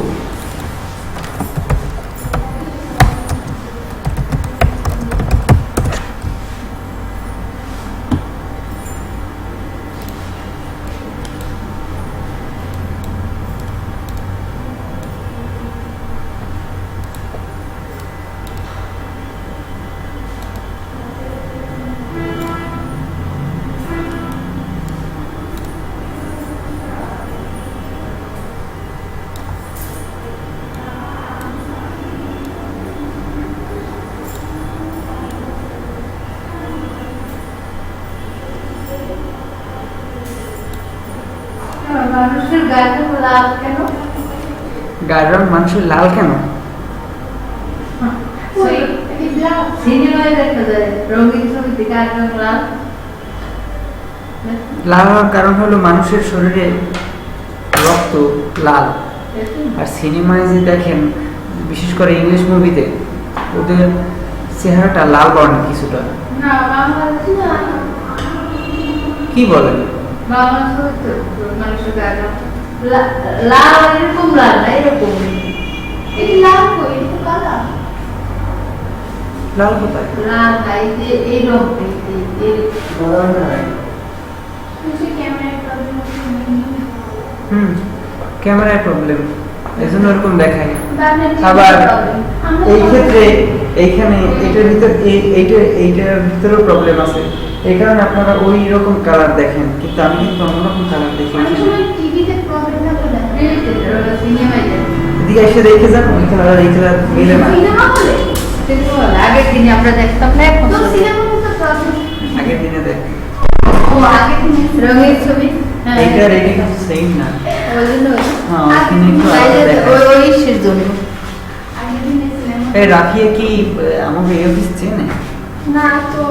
মানুষের গায়ে লাল কেন? গায়ের রং মানুষের লাল কেন? সিনেমায় দেখা যায় রঙিন ছবিতে গায়ের রং লাল। লাল হওয়ার কারণ হলো মানুষের শরীরে রক্ত লাল। আর সিনেমায় যে দেখেন, বিশেষ করে ইংলিশ মুভিতে, ওদের চেহারাটা লাল বর্ণের কিছুটা। না বাংলাদেশে না, কি বলেন? বাংলাদেশে তো মানুষের গায়ের রং লাল, এরকম লাল না, এরকম। এই লাল কই? এটা তো কালা। লাল কোথায়? লাল না, এই যে এই রং, নিশ্চয়ই ক্যামেরার প্রবলেম আছে। ক্যামেরার প্রবলেম, এজন্য এরকম দেখায়। আবার আবার এই ক্ষেত্রে এইখানে এটার ভিতর এইটার ভিতরেও প্রবলেম আছে। এই কারণে আপনারা ওই রকম কালার দেখেন, কিন্তু আমি কিন্তু অন্যরকম কালার দেখি। অনেক সময় টিভিতে প্রবলেম না বলে সিনেমায় যায়। এদিকে এসে দেখে যান, ওই কালার আর এই কালার মিলে না। সিনেমা হলে আগের দিনে আমরা দেখতাম না, এখন তো সিনেমা হলে প্রবলেম। আগের দিনে দেখ, ও আগের দিনে রঙের ছবি। এইটা রেডি কিন্তু সেম না। ওই জন্য হ্যাঁ, ওইখানে একটু আলাদা দেখায়। ওই ইসের জন্য। আগের দিনে সিনেমা এই রাফিয়া কি আমাকে এই অফিস চেনে? ना तो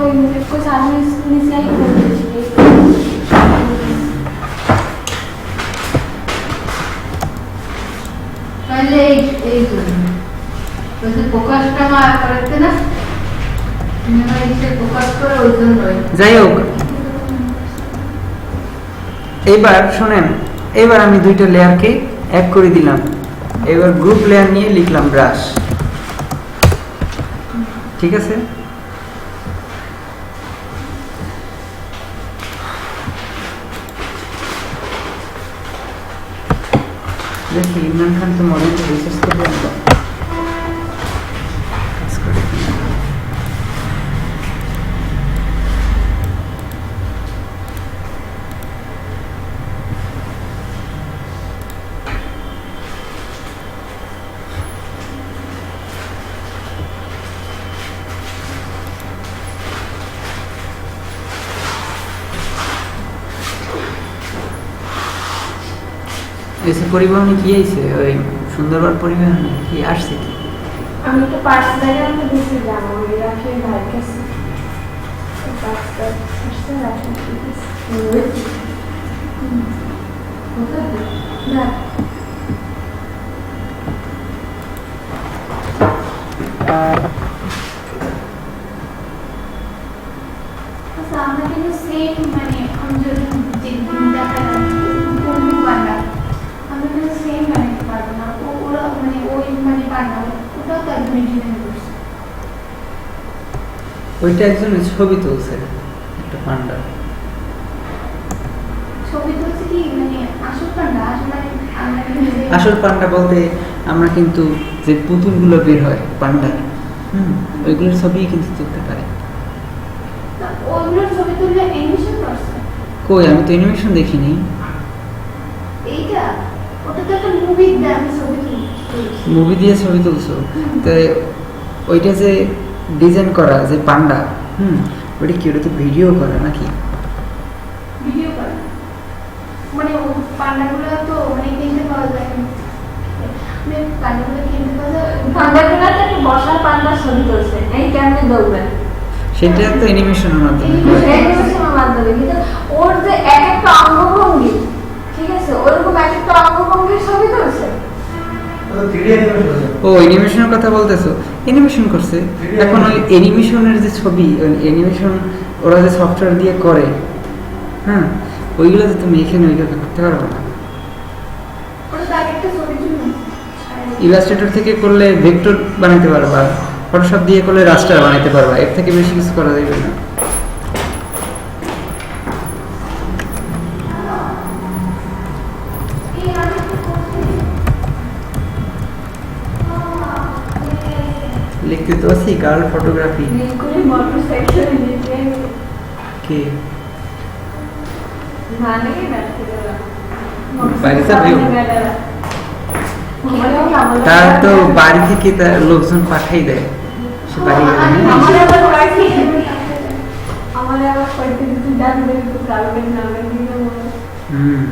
कुछ आदमी से ही बोलते তাহলে এই জন্য ওই যে ফোকাসটা মার করতে না, সিনেমায় এসে ফোকাস করে, ওই জন্যই। যাই হোক, এবার শোনেন, এবার আমি দুইটা লেয়ারকে এক করে দিলাম। এবার গ্রুপ লেয়ার নিয়ে লিখলাম ব্রাশ, ঠিক আছে। দেখি ইমরান খান তো মডেল রিসার্চ করবে আমরা। কাজ করে কিনা। এসে পরিবহনে কি আইছে? ওই সুন্দরবন পরিবহনে কি আসছে কি? আমি তো পার্সেলের মধ্যে দিতে যাব ওই রাখি ভাই কাছে পার্সেল আসছে রাখি না আচ্ছা আমরা কিন্তু সেম মানে আমরা যে দেখা পূর্ণ বানা আমরা কিন্তু সেম বানাতে পারবো না ওরা মানে ওই মানে বানাবো ওটাও তো একদম ডিজাইন করছে ওইটা একজনের ছবি তুলছে, একটা পান্ডা। ছবি তুলছে কি মানে আসল পান্ডা মানে আমরা কিন্তু আসল পান্ডা বলতে আমরা কিন্তু যে পুতুলগুলো বের হয় পান্ডার, ওইগুলোর ছবি কিন্তু তুলতে পারে। ওগুলোর ছবি তুললে অ্যানিমেশন করছে কই, আমি তো অ্যানিমেশন দেখিনি। এইটা ওটা তো একটা মুভি দিয়ে আমি ছবি তুলছি মুভি দিয়ে ছবি তুলছো, তো ওইটা যে ডিজাইন করা যে পান্ডা, ওইটা কি, ওটা তো ভিডিও করা নাকি? ভিডিও করে মানে ও পান্ডাগুলো তো মানে কিনতে পাওয়া যায় মানে পান্ডাগুলো কিনতে পাওয়া যায় পান্ডাগুলোতে একটা বসার পান্ডার ছবি তুলছে, এই কেমনে দৌড়বেন সেটা তো অ্যানিমেশনের মাধ্যমে। অ্যানিমেশনের মাধ্যমে, কিন্তু ওর যে এক একটা অঙ্গভঙ্গি, ঠিক আছে, ওরকম এক একটা অঙ্গভঙ্গির ছবি তুলছে। 3D অ্যানিমেশন ও অ্যানিমেশনের কথা বলতেছো, অ্যানিমেশন করছে। এখন ওই অ্যানিমেশনের যে ছবি, অ্যানিমেশন ওরা যে সফটওয়্যার দিয়ে করে, হ্যাঁ, ওইগুলো তো তুমি এখানে ওইভাবে করতে পারবে না। ওটা তো আরেকটা ছবির জন্য। ইলাস্ট্রেটর থেকে করলে ভেক্টর বানাতে পারবা, ফটোশপ দিয়ে করলে রাস্টার বানাতে পারবা, এর থেকে বেশি কিছু করা যাবে না। লিখতে তো আছি গার্ল ফটোগ্রাফি। বিলকুল মোটর সেকশন নিচে কে মানে না বাড়ি যাবে ও? তার তো বাড়ি থেকে তার লোকজন পাঠাই দেয়, সে বাড়ি গেলে আমার আবার বাড়ি আমার আবার কয়েকদিন তুই জানবে তো কালকে না দিলে হুম।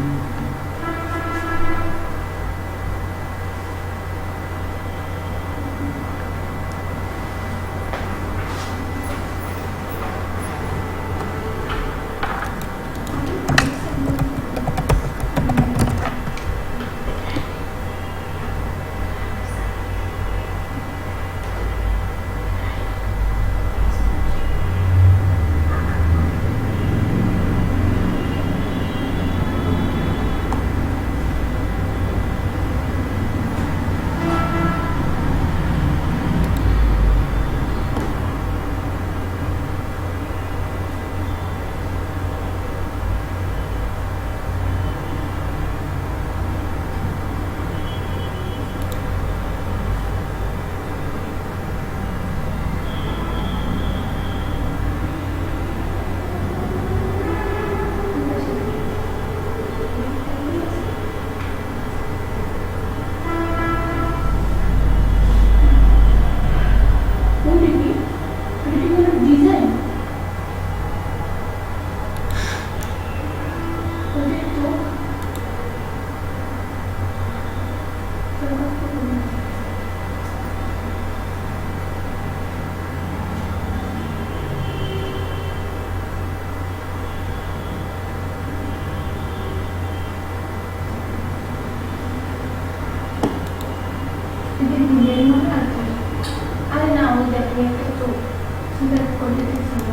আরে না, ওই দেখে একটা তো সুন্দর করে দিয়েছিল।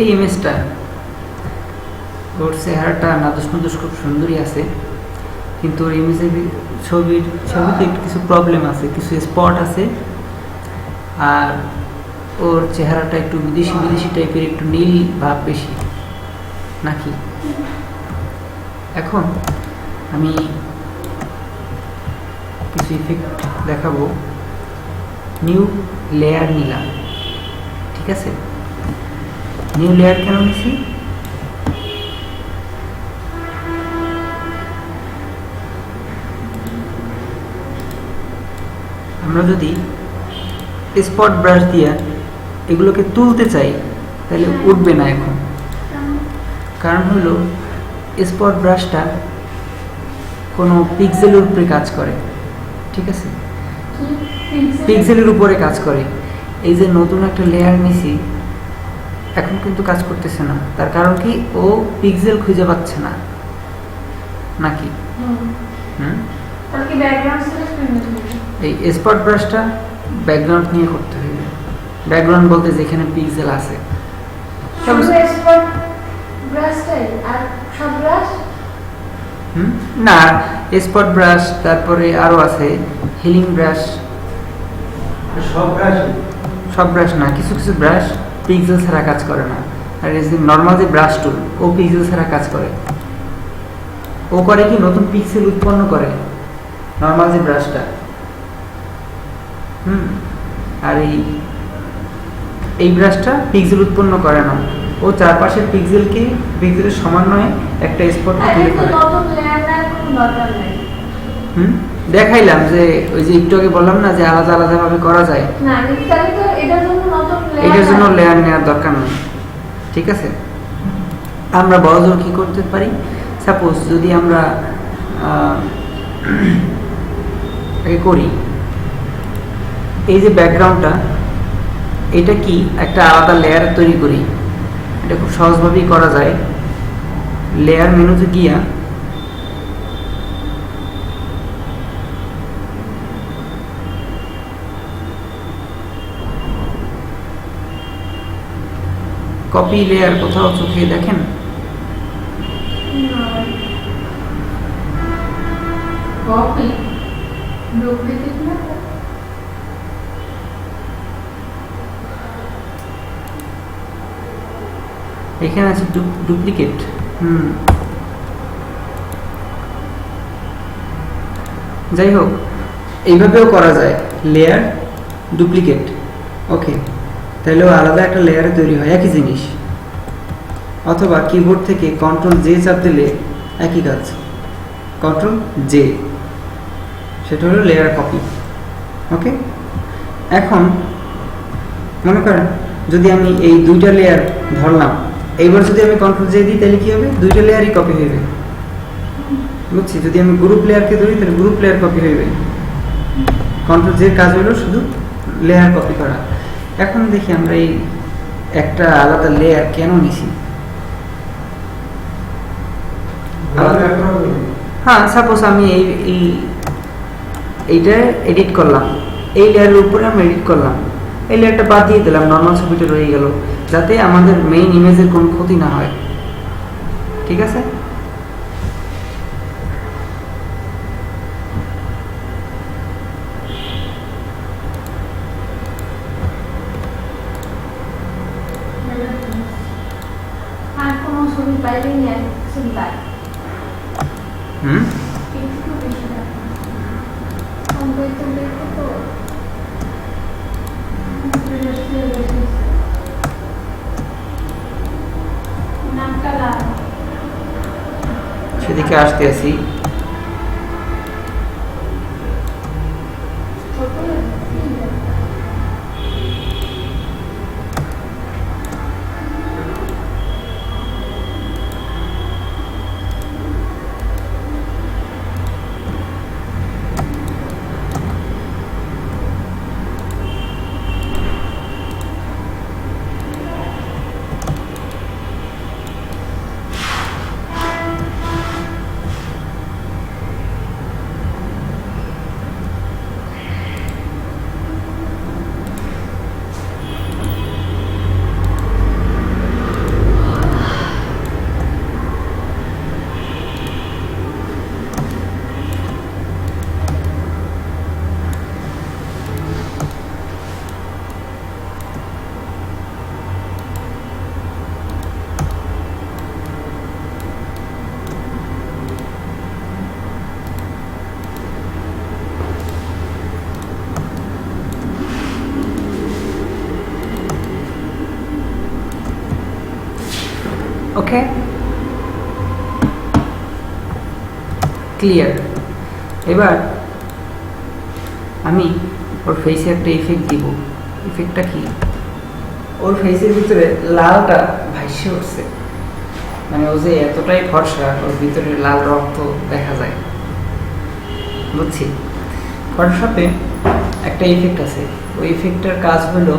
এই ইমেজটা, ওর চেহারাটা নাদুস নুদুস খুব সুন্দরই আছে, কিন্তু ওর ইমেজের ছবিতে একটু কিছু প্রবলেম আছে, কিছু স্পট আছে, আর ওর চেহারাটা একটু বিদেশি বিদেশি টাইপের, একটু নীল ভাব বেশি নাকি। এখন আমি কিছু ইফেক্ট দেখাবো। নিউ লেয়ার নিলাম, ঠিক আছে। নিউ লেয়ার কেন নিছি? আমরা যদি স্পট ব্রাশ দিয়ে এগুলোকে তুলতে চাই তাহলে উঠবে না এখন। কারণ হলো স্পট ব্রাশটা কোনো পিক্সেলের উপরে কাজ করে, ঠিক আছে, পিক্সেলের উপরে কাজ করে। এই যে নতুন একটা লেয়ার নিছি, এখন কিন্তু কাজ করতেছে না। তার কারণ কি? ও পিক্সেল খুঁজে পাচ্ছে না নাকি। এই স্পট ব্রাশটা ব্যাকগ্রাউন্ড নিয়ে করতে হবে। ব্যাকগ্রাউন্ড বলতে যেখানে পিক্সেল আছে। না, স্পট ব্রাশ, তারপরে আরো আছে হিলিং ব্রাশ। সব ব্রাশ না, কিছু কিছু ব্রাশ পিক্সেল ছাড়া কাজ করে না। আর এই যে নর্মাল যে ব্রাশ টুল, ও পিক্সেল ছাড়া কাজ করে। ও করে কি, নতুন পিক্সেল উৎপন্ন করে নর্মাল যে ব্রাশটা। আর এই ব্রাশটা পিক্সেল উৎপন্ন করে না, ও চারপাশের পিক্সেলের সমন্বয়ে একটা স্পট তৈরি করে। নতুন লেয়ার না, কোনো দরকার নেই। দেখাইলাম যে ওই যে একটু আগে বললাম না যে আলাদা আলাদা ভাবে করা যায়, না তাহলে তো এটার জন্য নতুন লেয়ার, এটার জন্য লেয়ার নেওয়ার দরকার নেই। ঠিক আছে, আমরা বড়জোর কি করতে পারি, সাপোজ যদি আমরা করি এই যে ব্যাকগ্রাউন্ডটা, এটা কি একটা আলাদা লেয়ার তৈরি করি। এটা খুব সহজভাবেই করা যায়। লেয়ার মেনুতে গিয়া কপি লেয়ার কোথাও চোখে দেখেন? কপি ডুপ্লিকেট না, এখানে আছে ডুপ্লিকেট। যাই হোক, এইভাবেও করা যায়, লেয়ার ডুপ্লিকেট। ওকে, তাহলেও আলাদা একটা লেয়ারে তৈরি হয় একই জিনিস। অথবা কিবোর্ড থেকে কন্ট্রোল-জে চাপ দিলে একই কাজ, কন্ট্রোল-জে, সেটা হলো লেয়ার কপি। ওকে, এখন মনে করেন যদি আমি এই দুইটা লেয়ার ধরলাম, এইবার যদি আমি কন্ট্রোল-জে দিই তাহলে কি হবে, দুইটা লেয়ারই কপি হইবে। বুঝছি, যদি আমি গ্রুপ লেয়ারকে ধরি তাহলে গ্রুপ লেয়ার কপি হইবে। কন্ট্রোল-জে কাজ হলো শুধু লেয়ার কপি করা। এখন দেখি আমরা এই একটা আলাদা লেয়ার কেন নিছি। হ্যাঁ, সাপোজ আমি এইটা এডিট করলাম, এই লেয়ারের উপরে আমি এডিট করলাম, এই লেয়ারটা বাদ দিয়ে দিলাম, নর্মাল ছবিটা রয়ে গেল, যাতে আমাদের মেইন ইমেজের কোনো ক্ষতি না হয়। ঠিক আছে, আর কোনো ছবি পাইলে নিয়ে ছবি পাই একটু বেশি রাখি। কম করতে দেখতে তো নামটা লাল। সেদিকে আসতে আসি। ওকে, ক্লিয়ার। এবার আমি ওর ফেসে একটা ইফেক্ট দিব। ইফেক্টটা কি, ওর ফেসের ভিতরে লালটা ভাইসে উঠছে, মানে ও যে এতটাই ফর্সা, ওর ভিতরে লাল রক্ত দেখা যায়। বুঝছি, ফটোশপে একটা ইফেক্ট আছে, ওই ইফেক্টটার কাজ হলো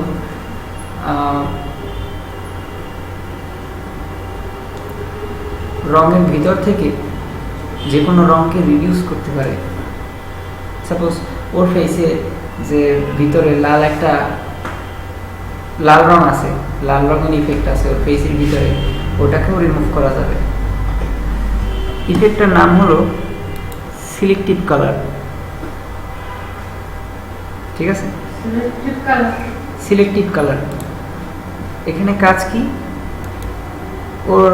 রঙের ভিতর থেকে যে কোনো রঙকে রিডিউস করতে পারে। সাপোজ ওর ফেসে যে ভিতরে একটা লাল রং আছে, লাল রঙের ইফেক্ট আছে ওর ফেসের ভিতরে, ওটাকেও রিমুভ করা যাবে। ইফেক্টটার নাম হলো সিলেক্টিভ কালার, ঠিক আছে? Selective colour. সিলেক্টিভ কালার এখানে কাজ কি, ওর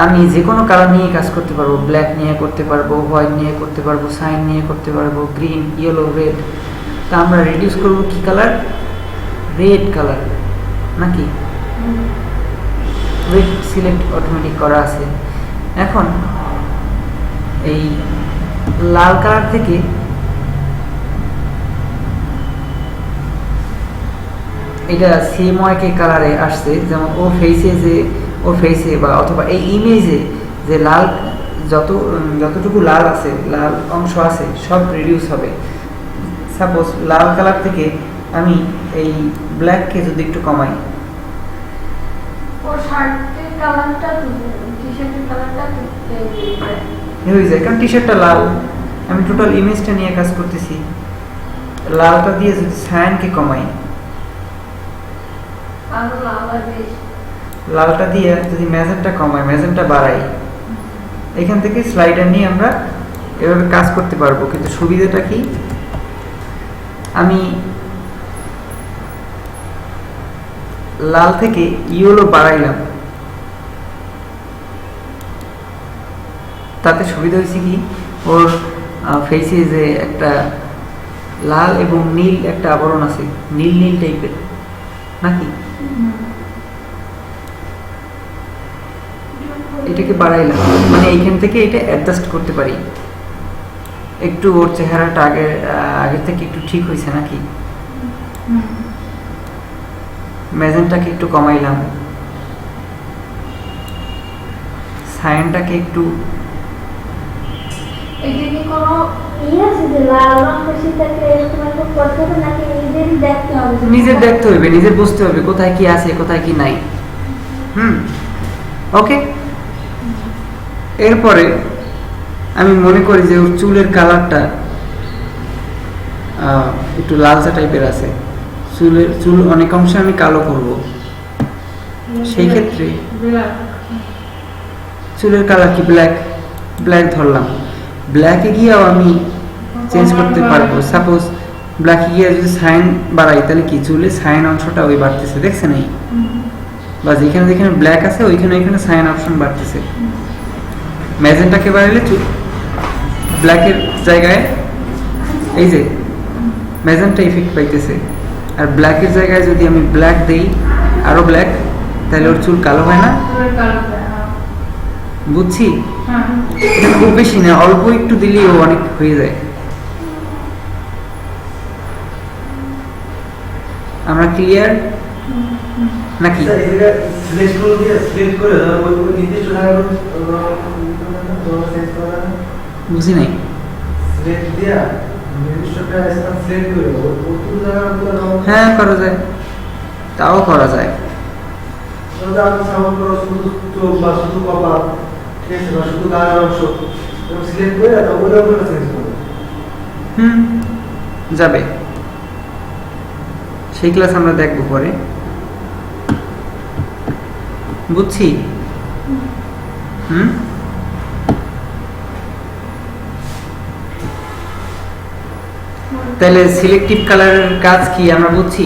আমি যে কোনো কালার নিয়ে কাজ করতে পারবো, ব্ল্যাক নিয়ে করতে পারবো, হোয়াইট নিয়ে করতে পারবো, সাইন নিয়ে করতে পারবো, গ্রিন, ইয়েলো, রেড। তা আমরা রিডিউস করব কি কালার? রেড কালার নাকি? রেড সিলেক্ট অটোমেটিক করা আছে। এখন এই লাল কালার থেকে এটা CMYK কালারে আসছে, যেমন ও ফেসে বা অথবা এই ইমেজে যে লাল যতটুকু লাল আছে, লাল অংশ আছে সব রিডিউস হবে। সাপোজ লাল কালার থেকে আমি এই ব্ল্যাককে যদি একটু কমাই, ওর শার্টের কালারটা টি-শার্টের কালারটা হয়ে যায়, কারণ টি শার্টটা লাল। আমি টোটাল ইমেজটা নিয়ে কাজ করতেছি। লালটা দিয়ে যদি সায়ানকে কমাই, আরো লাল আর বেশ লালটা দিয়ে যদি ম্যাজেন্টা কমাই, ম্যাজেন্টা বাড়াই, এখান থেকে স্লাইডার নিয়ে আমরা এভাবে কাজ করতে পারবো। কিন্তু সুবিধাটা কি, আমি লাল থেকে ইয়েলো বাড়াইলাম, তাতে সুবিধা হয়েছে কি, ওর ফেসে যে একটা লাল এবং নীল একটা আবরণ আছে, নীল নীল টাইপের নাকি, এটাকে বাড়াইলাম, মানে এইখান থেকে এটা অ্যাডজাস্ট করতে পারি। একটু ওর চেহারাটা আগের থেকে একটু ঠিক হয়েছে নাকি। ম্যাজেন্টাকে একটু কমাইলাম, সায়ানটাকে একটু, এটা কি কোনো আছে যে লাল রং বেশি থাকে এরকম একটা করতে হবে নাকি নিজেরই দেখতে হবে? নিজের দেখতে হবে, নিজের বুঝতে হবে কোথায় কি আছে কোথায় কি নাই। ওকে। এরপরে আমি মনে করি যে ওর চুলের কালারটা একটু লালচা টাইপের আছে, চুল অনেক অংশে আমি কালো করব। সেই ক্ষেত্রে চুলের কালার কি ব্ল্যাক ধরলাম, ব্ল্যাকে গিয়েও আমি চেঞ্জ করতে পারবো। সাপোজ ব্ল্যাকে গিয়ে যদি সাইন বাড়াই, তাহলে কি চুলে সাইন অংশটা ওই বাড়তেছে, দেখছেন এই, বা যেখানে যেখানে ব্ল্যাক আছে ওইখানে সাইন অপশন বাড়তেছে। ম্যাজেন্টাকে বাড়াইলে চুল ব্ল্যাকের জায়গায় এই যে ম্যাজেন্টা ইফেক্ট পাইতেছে, আর ব্ল্যাকের জায়গায় যদি আমি ব্ল্যাক দেই আরো ব্ল্যাক, তাহলে ওর চুল কালো হয় না। বুঝছি, এটা খুব বেশি না, অল্প একটু দিলেই ও অনেক হয়ে যায়। আমরা ক্লিয়ার নাকি? বুঝি নাই। হ্যাঁ করা যায়, তাও করা যায়। যাবে, সেই ক্লাস আমরা দেখবো পরে। বুঝছি। তাহলে সিলেক্টিভ কালারের কাজ কি আমরা বুঝছি।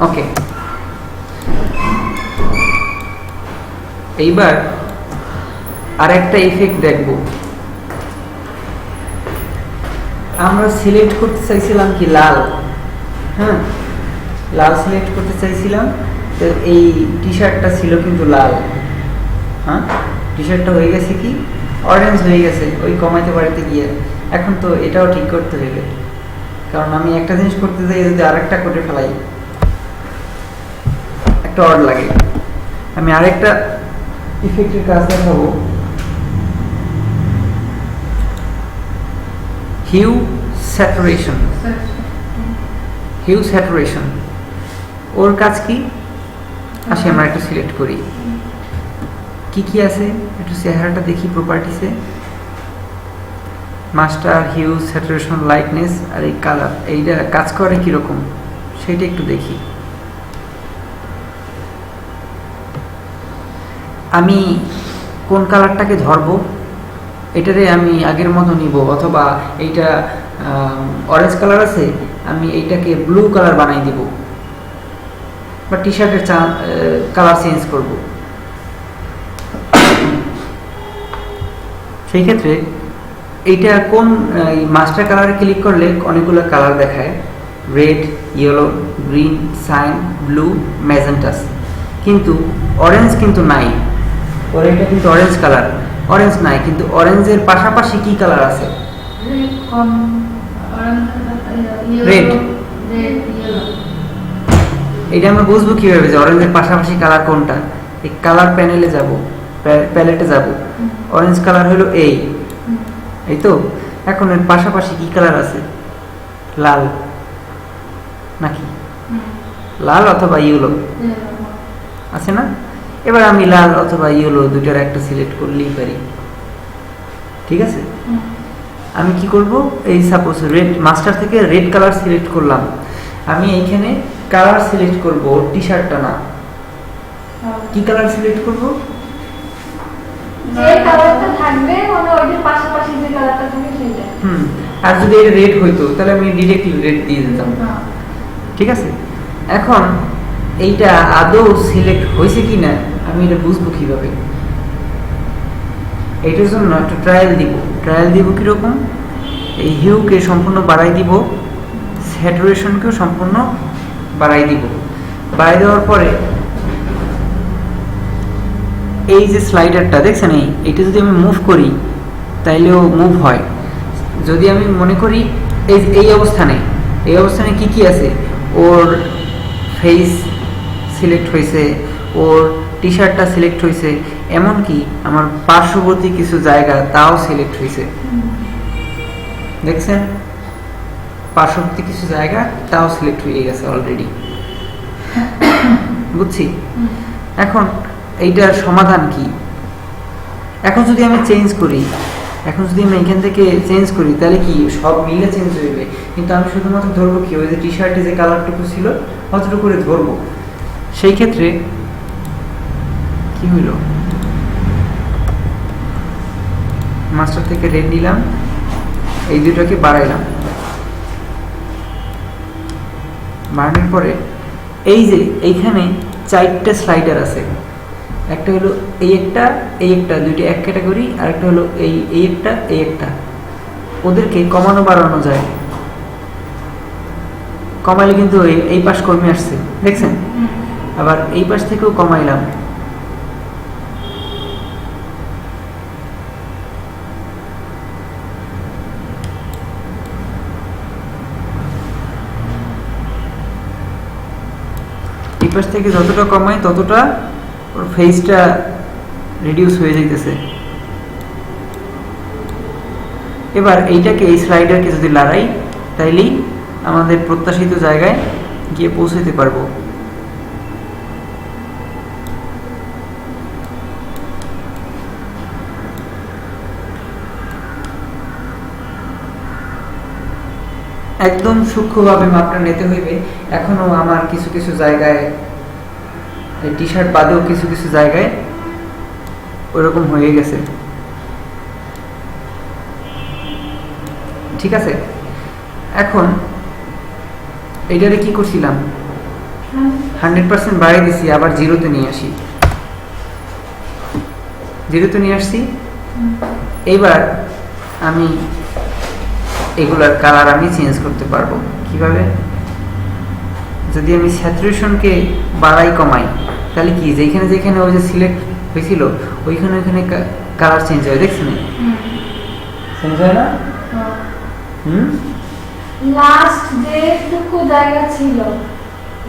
ওকে, এইবার আরেকটা ইফেক্ট দেখব। আমরা সিলেক্ট করতে চাইছিলাম কি লাল, লাল সিলেক্ট করতে চাইছিলাম। তো এই টি শার্টটা ছিল কিন্তু লাল, টি শার্টটা হয়ে গেছে কি অরেঞ্জ হয়ে গেছে ওই কমাইতে বাড়িতে গিয়ে। এখন তো এটাও ঠিক করতে হইবে, কারণ আমি একটা জিনিস করতে যাই যদি আরেকটা করে ফেলাই একটা অড লাগে। আমি আরেকটা ইফেক্টের কাজ দেখাবো, হিউ স্যাচুরেশন। ওর কাজ কি আসে, আমরা একটু সিলেক্ট করি কি কি আছে, একটু চেহারাটা দেখি প্রপার্টিসে। মাস্টার, হিউ, স্যাচুরেশন, লাইটনেস আর এই কালার, এইটা কাজ করে কিরকম সেটা একটু দেখি। আমি কোন কালারটাকে ধরবো এটারে আমি আগের মতো নিব, অথবা এইটা অরেঞ্জ কালার আছে, আমি এইটাকে ব্লু কালার বানাই দিব, বা টি শার্টের কালার চেঞ্জ করব। সেই ক্ষেত্রে এইটা কোন মাস্টার কালারে ক্লিক করলে অনেকগুলো কালার দেখায়, red, yellow, green, cyan, blue, magentas, কিন্তু অরেঞ্জ কিন্তু নাই। ওর এটা কিন্তু অরেঞ্জ কালার, অরেঞ্জ নাই, কিন্তু অরেঞ্জের পাশাপাশি কি কালার আছে? রেড। এটা আমরা বুঝবো কিভাবে যে অরেঞ্জের পাশাপাশি কালার কোনটা? এই কালার প্যানেলে যাব, প্যালেটে যাব, অরেঞ্জ কালার হলো এই তো। এখন এর পাশাপাশি কি কালার আছে? লাল নাকি? লাল অথবা ইয়েলো আছে না? এবার আমি লাল অথবা ইয়েলো দুটার একটা সিলেক্ট করলেই পারি, ঠিক আছে? আমি কি করব, এই সাপোজ রেড, মাস্টার থেকে রেড কালার সিলেক্ট করলাম, আমি এইখানে কালার সিলেক্ট করব, টি শার্টটা না, কি কালার সিলেক্ট করব? যে কালারটা থাকবে মানে ওইটার পাশাপাশি যে কালারটা থাকে সেটা। আর যদি এটা রেড হইতো তাহলে আমি ডিরেক্টলি রেড দিয়ে দিতাম, ঠিক আছে? এখন এইটা আদৌ সিলেক্ট হয়েছে কিনা আমি এটা বুঝবো কিভাবে? এইটার জন্য একটা ট্রায়াল দিব কিরকম? এই হিউকে সম্পূর্ণ বাড়াই দিব, স্যাচুরেশনকেও সম্পূর্ণ বাড়াই দিব। বাড়াই দেওয়ার পরে এই যে স্লাইডারটা দেখছেন, এইটা যদি আমি মুভ করি তাইলেও মুভ হয়। যদি আমি মনে করি এই অবস্থানে কি কি আছে, ওর ফেস সিলেক্ট হয়েছে, ওর টি শার্টটা সিলেক্ট হয়েছে, এমনকি আমার পার্শ্ববর্তী কিছু জায়গা তাও সিলেক্ট হয়েছে, দেখছেন? পার্শ্ববর্তী কিছু জায়গা তাও সিলেক্ট হয়ে গেছে অলরেডি, বুঝছি। এখন এইটার সমাধান কি? এখন যদি আমি চেঞ্জ করি, এখান থেকে চেঞ্জ করি তাহলে কি সব মিলে চেঞ্জ হইবে? কিন্তু আমি শুধুমাত্র ধরবো কি, ওই যে টি শার্টে যে কালারটুকু ছিল অতটুকু করে ধরবো। সেই ক্ষেত্রে কি হইল, মাস্টার থেকে রেড নিলাম, এই দুটোকে বাড়াইলাম, বাড়ানোর পরে এই যে এইখানে 4টা স্লাইডার আছে, একটা হলো এই একটা দুইটা এক ক্যাটাগরি, আর একটা হলো এই একটা, ওদেরকে কমানো বাড়ানো যায়। কমাইলে কিন্তু এই পাশ কমে আসছে, দেখছেন? আবার এই পাশ থেকেও কমাইলাম, এই পাশ থেকে যতটা কমাই ততটা ওর ফেসটা রিডিউস হয়ে যাইতেছে। এবার এইটাকে, এই স্লাইডারকে যদি লড়াই, তাইলেই আমাদের প্রত্যাশিত জায়গায় গিয়ে পৌঁছাতে পারবো। একদম সূক্ষ্মভাবে মাপটা নিতে হইবে। এখনো আমার কিছু কিছু জায়গায়, টি শার্ট বাদেও কিছু কিছু জায়গায় ওইরকম হয়ে গেছে, ঠিক আছে? এখন এইটারে কি করছিলাম, 100% বাড়িয়ে দিছি, আবার জিরোতে নিয়ে আসছি। এইবার আমি এগুলার কালার আমি চেঞ্জ করতে পারবো কিভাবে? যদি আমি স্যাচুরেশনকে বাড়াই কমাই, তাহলে কি যেখানে ওই যে সিলেক্ট হয়েছিল ওইখানে কালার চেঞ্জ হয়, দেখছেন? চেঞ্জ হয় না? লাস্ট যেটুকু জায়গা ছিল,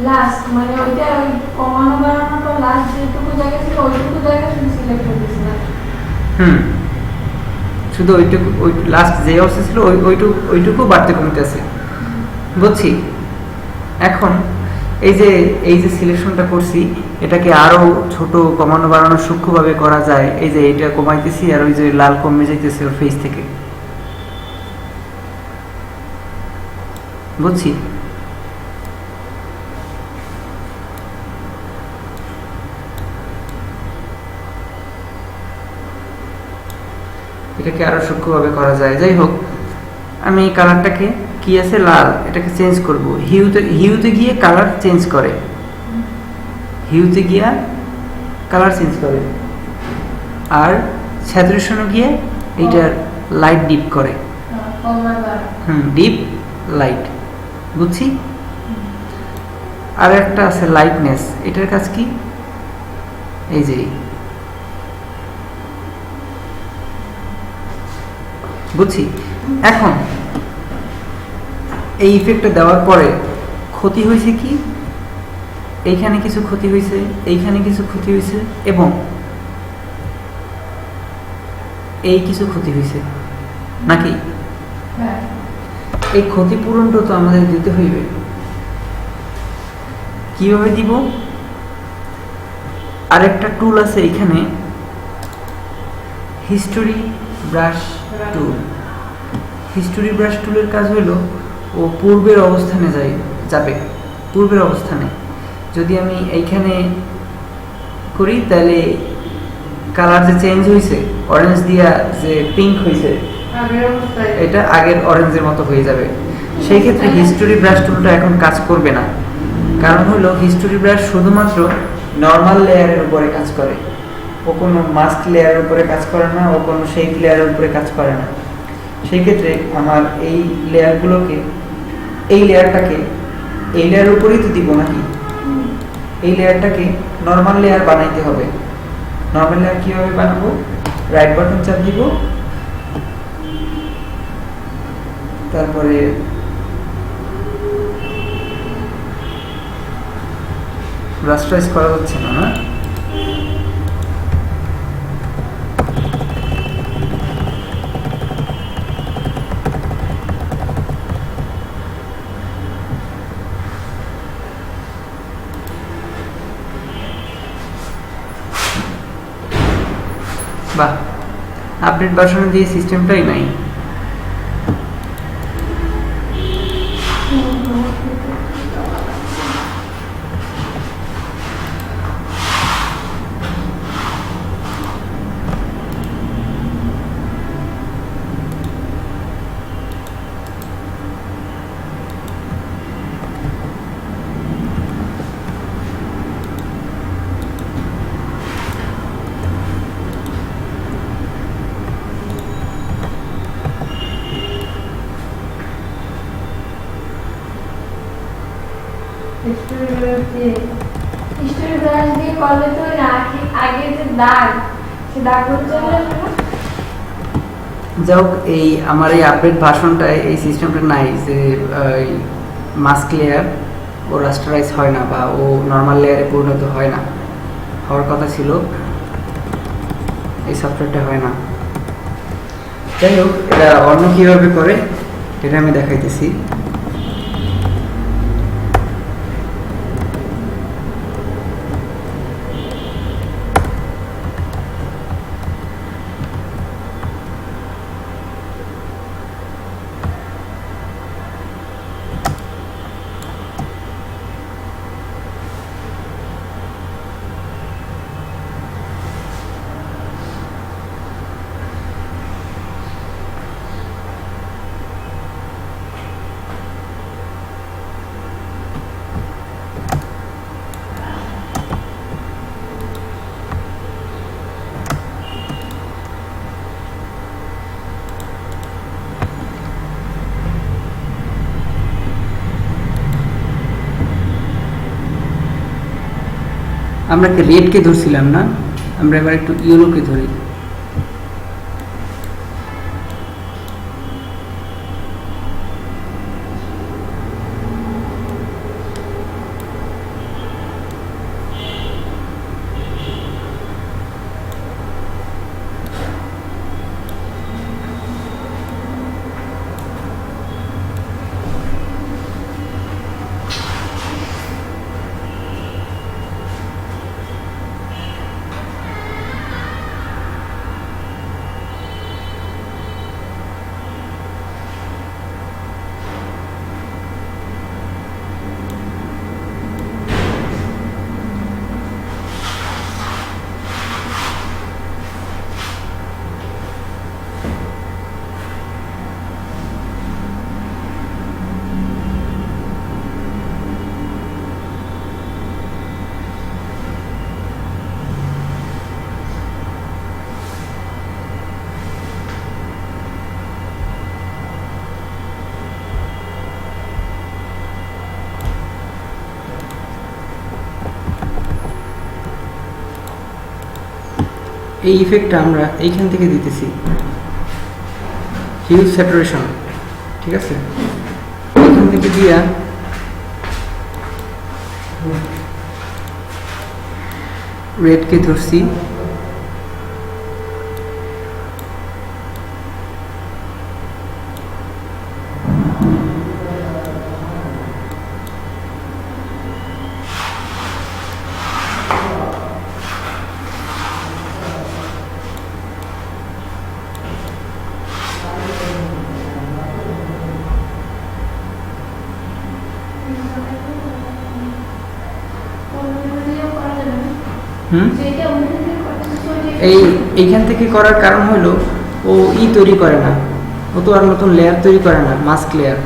লাস্ট মানে ওইটা ওই কমানো বাড়ানোর পর লাস্ট যেটুকু জায়গা ছিল ওইটুকু জায়গা শুধু সিলেক্ট হয়ে গেছিল। শুধু ওইটুকু, ওই লাস্ট যে অবস্থা ছিল ওইটুকু বাড়তে কমতেছে, বুঝছি। এখন এই যে সিলেকশনটা করছি, এটাকে আরো ছোট কমানো বাড়ানো সূক্ষ্মভাবে করা যায়। এই যে এটা কমাইতেছি, আর ওই যে লাল কমে যাইতেছে ওর ফেস থেকে, বুঝছি। এটাকে আরো সূক্ষ্মভাবে করা যায়। যাই হোক, আমি এই কালারটাকে কি আছে লাল, এটাকে চেঞ্জ করব। হিউতে গিয়ে কালার চেঞ্জ করে, হিউতে গিয়ে কালার চেঞ্জ করে, আর স্যাচুরেশনে গিয়ে এইটার লাইট ডিপ করে। ডিপ লাইট, বুঝছি। আর একটা আছে লাইটনেস, এটার কাজ কি? এই যে বুঝছি। এখন এই ইফেক্টটা দেওয়ার পরে ক্ষতি হয়েছে কি? এইখানে কিছু ক্ষতি হয়েছে, এইখানে কিছু ক্ষতি হয়েছে, এবং এই কিছু ক্ষতি হয়েছে নাকি? এই ক্ষতিপূরণটা তো আমাদের দিতে হইবে। কিভাবে দিব? আরেকটা টুল আছে এখানে, হিস্টোরি ব্রাশ টুল। হিস্টোরি ব্রাশ টুলের কাজ হলো ও পূর্বের অবস্থানে যাবে। পূর্বের অবস্থানে যদি আমি এইখানে করি, তাহলে কালার যে চেঞ্জ হয়েছে, অরেঞ্জ দিয়া যে পিঙ্ক হয়েছে, এটা আগের অরেঞ্জের মতো হয়ে যাবে। সেই ক্ষেত্রে হিস্টোরি ব্রাশ টুলটা এখন কাজ করবে না। কারণ হলো হিস্টোরি ব্রাশ শুধুমাত্র নর্মাল লেয়ারের উপরে কাজ করে, ও কোনো মাস্ক লেয়ারের উপরে কাজ করে না, ও কোনো শেপ লেয়ারের উপরে কাজ করে না। সেই ক্ষেত্রে আমার এই লেয়ারগুলোকে, এই লেয়ারটাকে এই লেয়ারের উপরেই তো দিব নাকি? এই লেয়ারটাকে নর্মাল লেয়ার বানাইতে হবে। নর্মাল লেয়ার কিভাবে বানাবো? রাইট বাটন চাপ দিব, তারপরে রাস্টারাইজ করা যাচ্ছে না, না? বাহ, আপডেট ভার্সনে দিয়ে সিস্টেমটাই নাই। হিস্টোরি ব্রাশ দিয়ে করলে তো আগে যে দাগ, সে দাগগুলো চলে আসবে না। যাই হোক, এই আমার এই আপডেট ভার্সনটায় এই সিস্টেমটা নাই যে মাস্ক লেয়ার ও রাস্টারাইজ হয় না, বা ও নর্মাল লেয়ারে পরিণত হয় না। হওয়ার কথা ছিল, এই সফটওয়্যারটা হয় না। যাই হোক, এটা অন্য কীভাবে করে এটা আমি দেখাইতেছি। আমরা কি রেডকে ধরছিলাম না? আমরা এবার একটু ইয়েলোকে ধরি। এই ইফেক্টটা আমরা এইখান থেকে দিতেছি, হিউজ স্যাচুরেশন, ঠিক আছে? এইখান থেকে দিয়া রেডকে ধরছি, হুম যেটা অন্য থেকে করতেছে ওইটা এইখান থেকে করার কারণ হলো ও তৈরি করে না, ও তো আর নতুন লেয়ার তৈরি করে না, মাস্ক লেয়ার।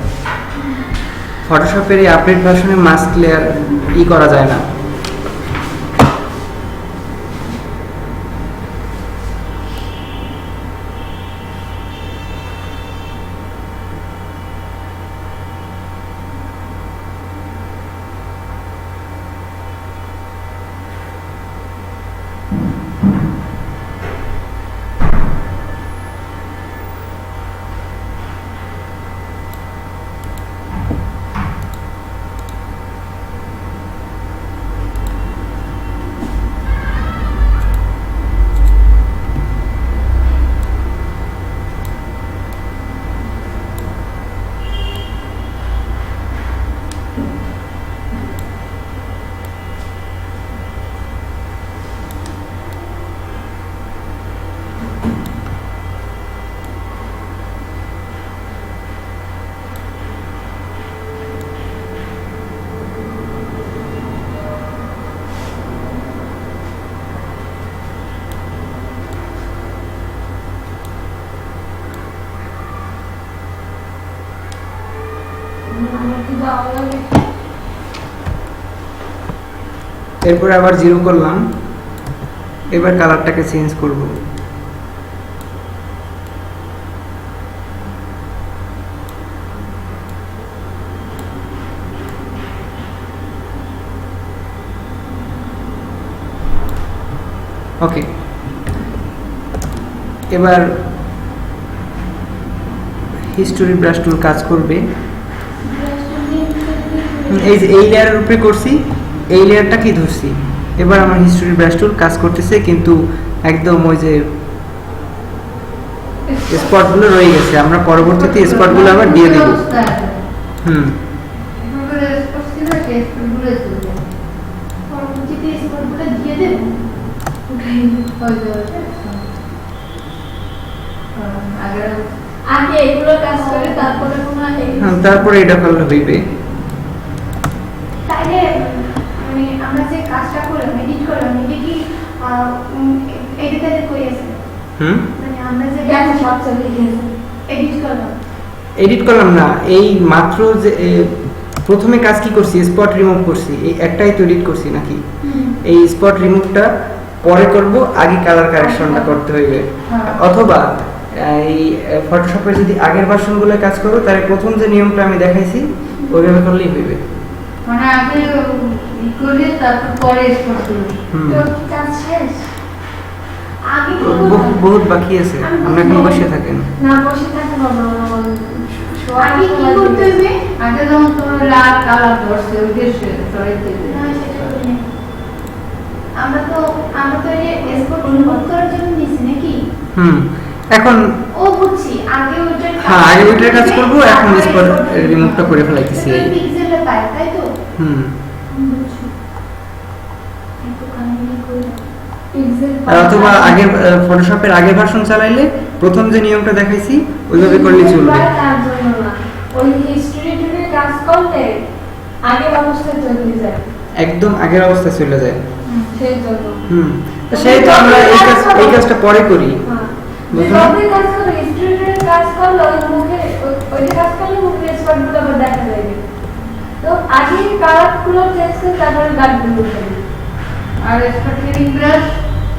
ফটোশপের এই আপডেট ভার্সনে মাস্ক লেয়ার করা যায় না। আমার কি যাওয়া লাগে? এরপরে আবার জিরো করলাম, এবার কালারটাকে চেঞ্জ করব। ওকে, এবার হিস্টোরি ব্রাশ টুল কাজ করবে। এই যে এই লেয়ারের উপরে করছি, এই লেয়ারটা কি ধরছি, এবার আমার হিস্টোরি ব্রাশ টুল কাজ করতেছে, কিন্তু একদম ওই যে স্পটগুলো রয়ে গেছে, আমরা পরবর্তীতে স্পটগুলো আবার দিয়ে দেব। হুম পরবর্তীতে স্পটগুলো দিয়ে দেবো। আগে এগুলো কাজ করে তারপরে কোনো হ্যাঁ, তারপরে এটা ভালো হইবে। তাইলে মানে আমরা যে কাজটা করলাম, এডিট করলাম, এটা কি এডিটারে কই আছে? হুম মানে আমরা যে বাচ্চা লিখেছে এডিট করলাম, এডিট করলাম না, এই মাত্র যে প্রথমে কাজ কি করছি, স্পট রিমুভ করছি, এই একটাই তো এডিট করছি নাকি? এই স্পট রিমুভটা পরে করব, আগে কালার কারেকশনটা করতে হইবে। অথবা এই ফটোশপে যদি আগের ভার্সনগুলো কাজ করো, তাহলে প্রথম যে নিয়মটা আমি দেখাইছি ওইভাবে করলেই হইবে। মানে আগে ই করে তারপর পরে স্পট করব। হুম তো কি কাজ শেষ? আগে কি বহুত বাকি আছে, আমরা এখন বসে থাকেন। না বসে থাকে বাবা, আগে কি করতে হবে? আগে যখন তোমার লাল কালার ধরছে ওইটা সরাইতে হবে। না, সেটা করি নাই। আমরা তো এই স্পট রিমুভ করার জন্য নিছি নাকি? হুম এখন ও বুঝছি, আগে ওইটার হ্যাঁ, আগে ওইটার কাজ করব, এখন স্পট রিমুভটা করে ফেলাইতেছি। পিক্সেলে পাই, তাই তো? হুম বুঝছি। একটু কাহিনী কই পিক্সেল আর অথবা আগের ফটোশপের আগের ভার্সন চালাইলে প্রথম যে নিয়মটা দেখাইছি ওইভাবে করলে চলবে। তার জন্য না, ওই হিস্ট্রি থেকে কাজ করলে আগের অবস্থায় চলে যায়, একদম আগের অবস্থায় চলে যায়। সেই জন্য হুম তো সেই তো আমরা এই কাজটা পরে করি, বুঝলেন? যতই কাজ করে হিস্ট্রি থেকে কাজ করলে ওই মুখে ওই কাজ করলে মুখের স্পটগুলো আবার দেখা যাবে। তো আগে কালারগুলো চেঞ্জ করে তারপরে দাগগুলো দেবে। আর স্পটিং ব্রাশ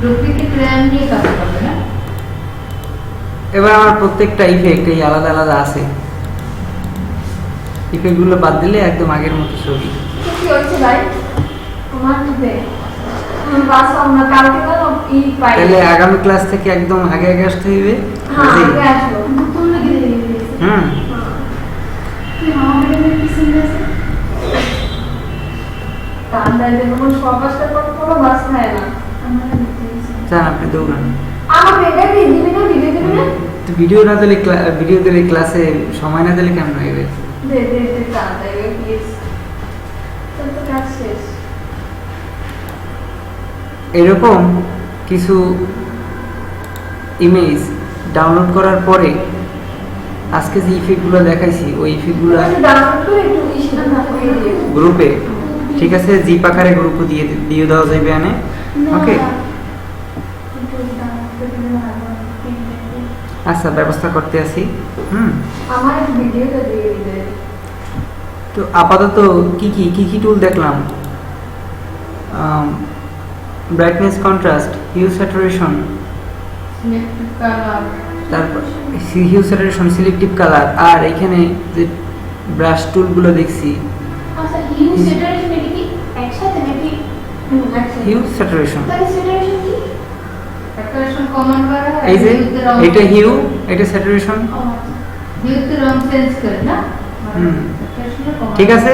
ডুপ্লিকেট র্যাম দিয়ে কাজ করবে না? এবার আমার প্রত্যেকটা ইফেক্ট এই আলাদা আলাদা আছে, ইফেক্টগুলো বাদ দিলে একদম আগের মতো ছবি। কি হচ্ছে ভাই তোমার দিতে? বাস আমরা কালকে গেল ই পাই তাহলে আগামী ক্লাস থেকে একদম আগে আগে আসতে হইবে হ্যাঁ জি। আগে আসো তোমরা কি দিয়ে দিয়েছে হুম তুই মামা ম্যাডামের কি সিন আছে তান্দায় যেমন সকাশটা কোনো বাস নেয় না আমরা দিতে দিয়েছি যান আপনি দৌড়ান। আমাকে এটা দিয়ে দিবি না ভিডিও দিবি না তো ভিডিও না দিলে ভিডিও দিলে ক্লাসে সময় না দিলে কেমন হইবে? দে দে দে তান্দায় প্লিজ তোর তো কাজ শেষ এরকম কিছু ইমেজ ডাউনলোড করার পরে আজকে যে ইফেক্টগুলো দেখাইছি ওই ইফেক্টগুলো ডাউনলোড করে একটু ইসিটা না করে দিয়ে গ্রুপে, ঠিক আছে, জিপ আকারে গ্রুপে দিয়ে দেওয়া যাবে এনে। ওকে, আচ্ছা ব্যবস্থা করতে আছি। আমার ভিডিওটা দিয়ে দিবে তো আপাতত কি টুল দেখলাম? Brightness, contrast, hue saturation, selective colour, তারপর হিউ স্যাচুরেশন, সিলেক্টিভ কালার, আর এখানে যে ব্রাশ টুলগুলো দেখছি আচ্ছা হিউ স্যাচুরেশন এটা কি একসাথে নাকি হিউ স্যাচুরেশন, তাহলে স্যাচুরেশন কি স্যাচুরেশন কমান্ড করা হয় এই যে হিউতে রং এটা হিউ, এটা স্যাচুরেশন। ও আচ্ছা হিউতে রং চেঞ্জ করে না হুম। স্যাচুরেশনের command। ঠিক আছে,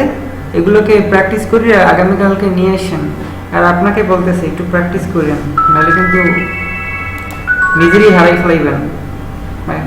এগুলোকে প্র্যাকটিস করি আগামীকালকে নিয়ে আসেন। আর আপনাকে বলতেছি একটু প্র্যাকটিস করেন, নাহলে কিন্তু নিজেরই হারাই ফেলাইবেন। বাই।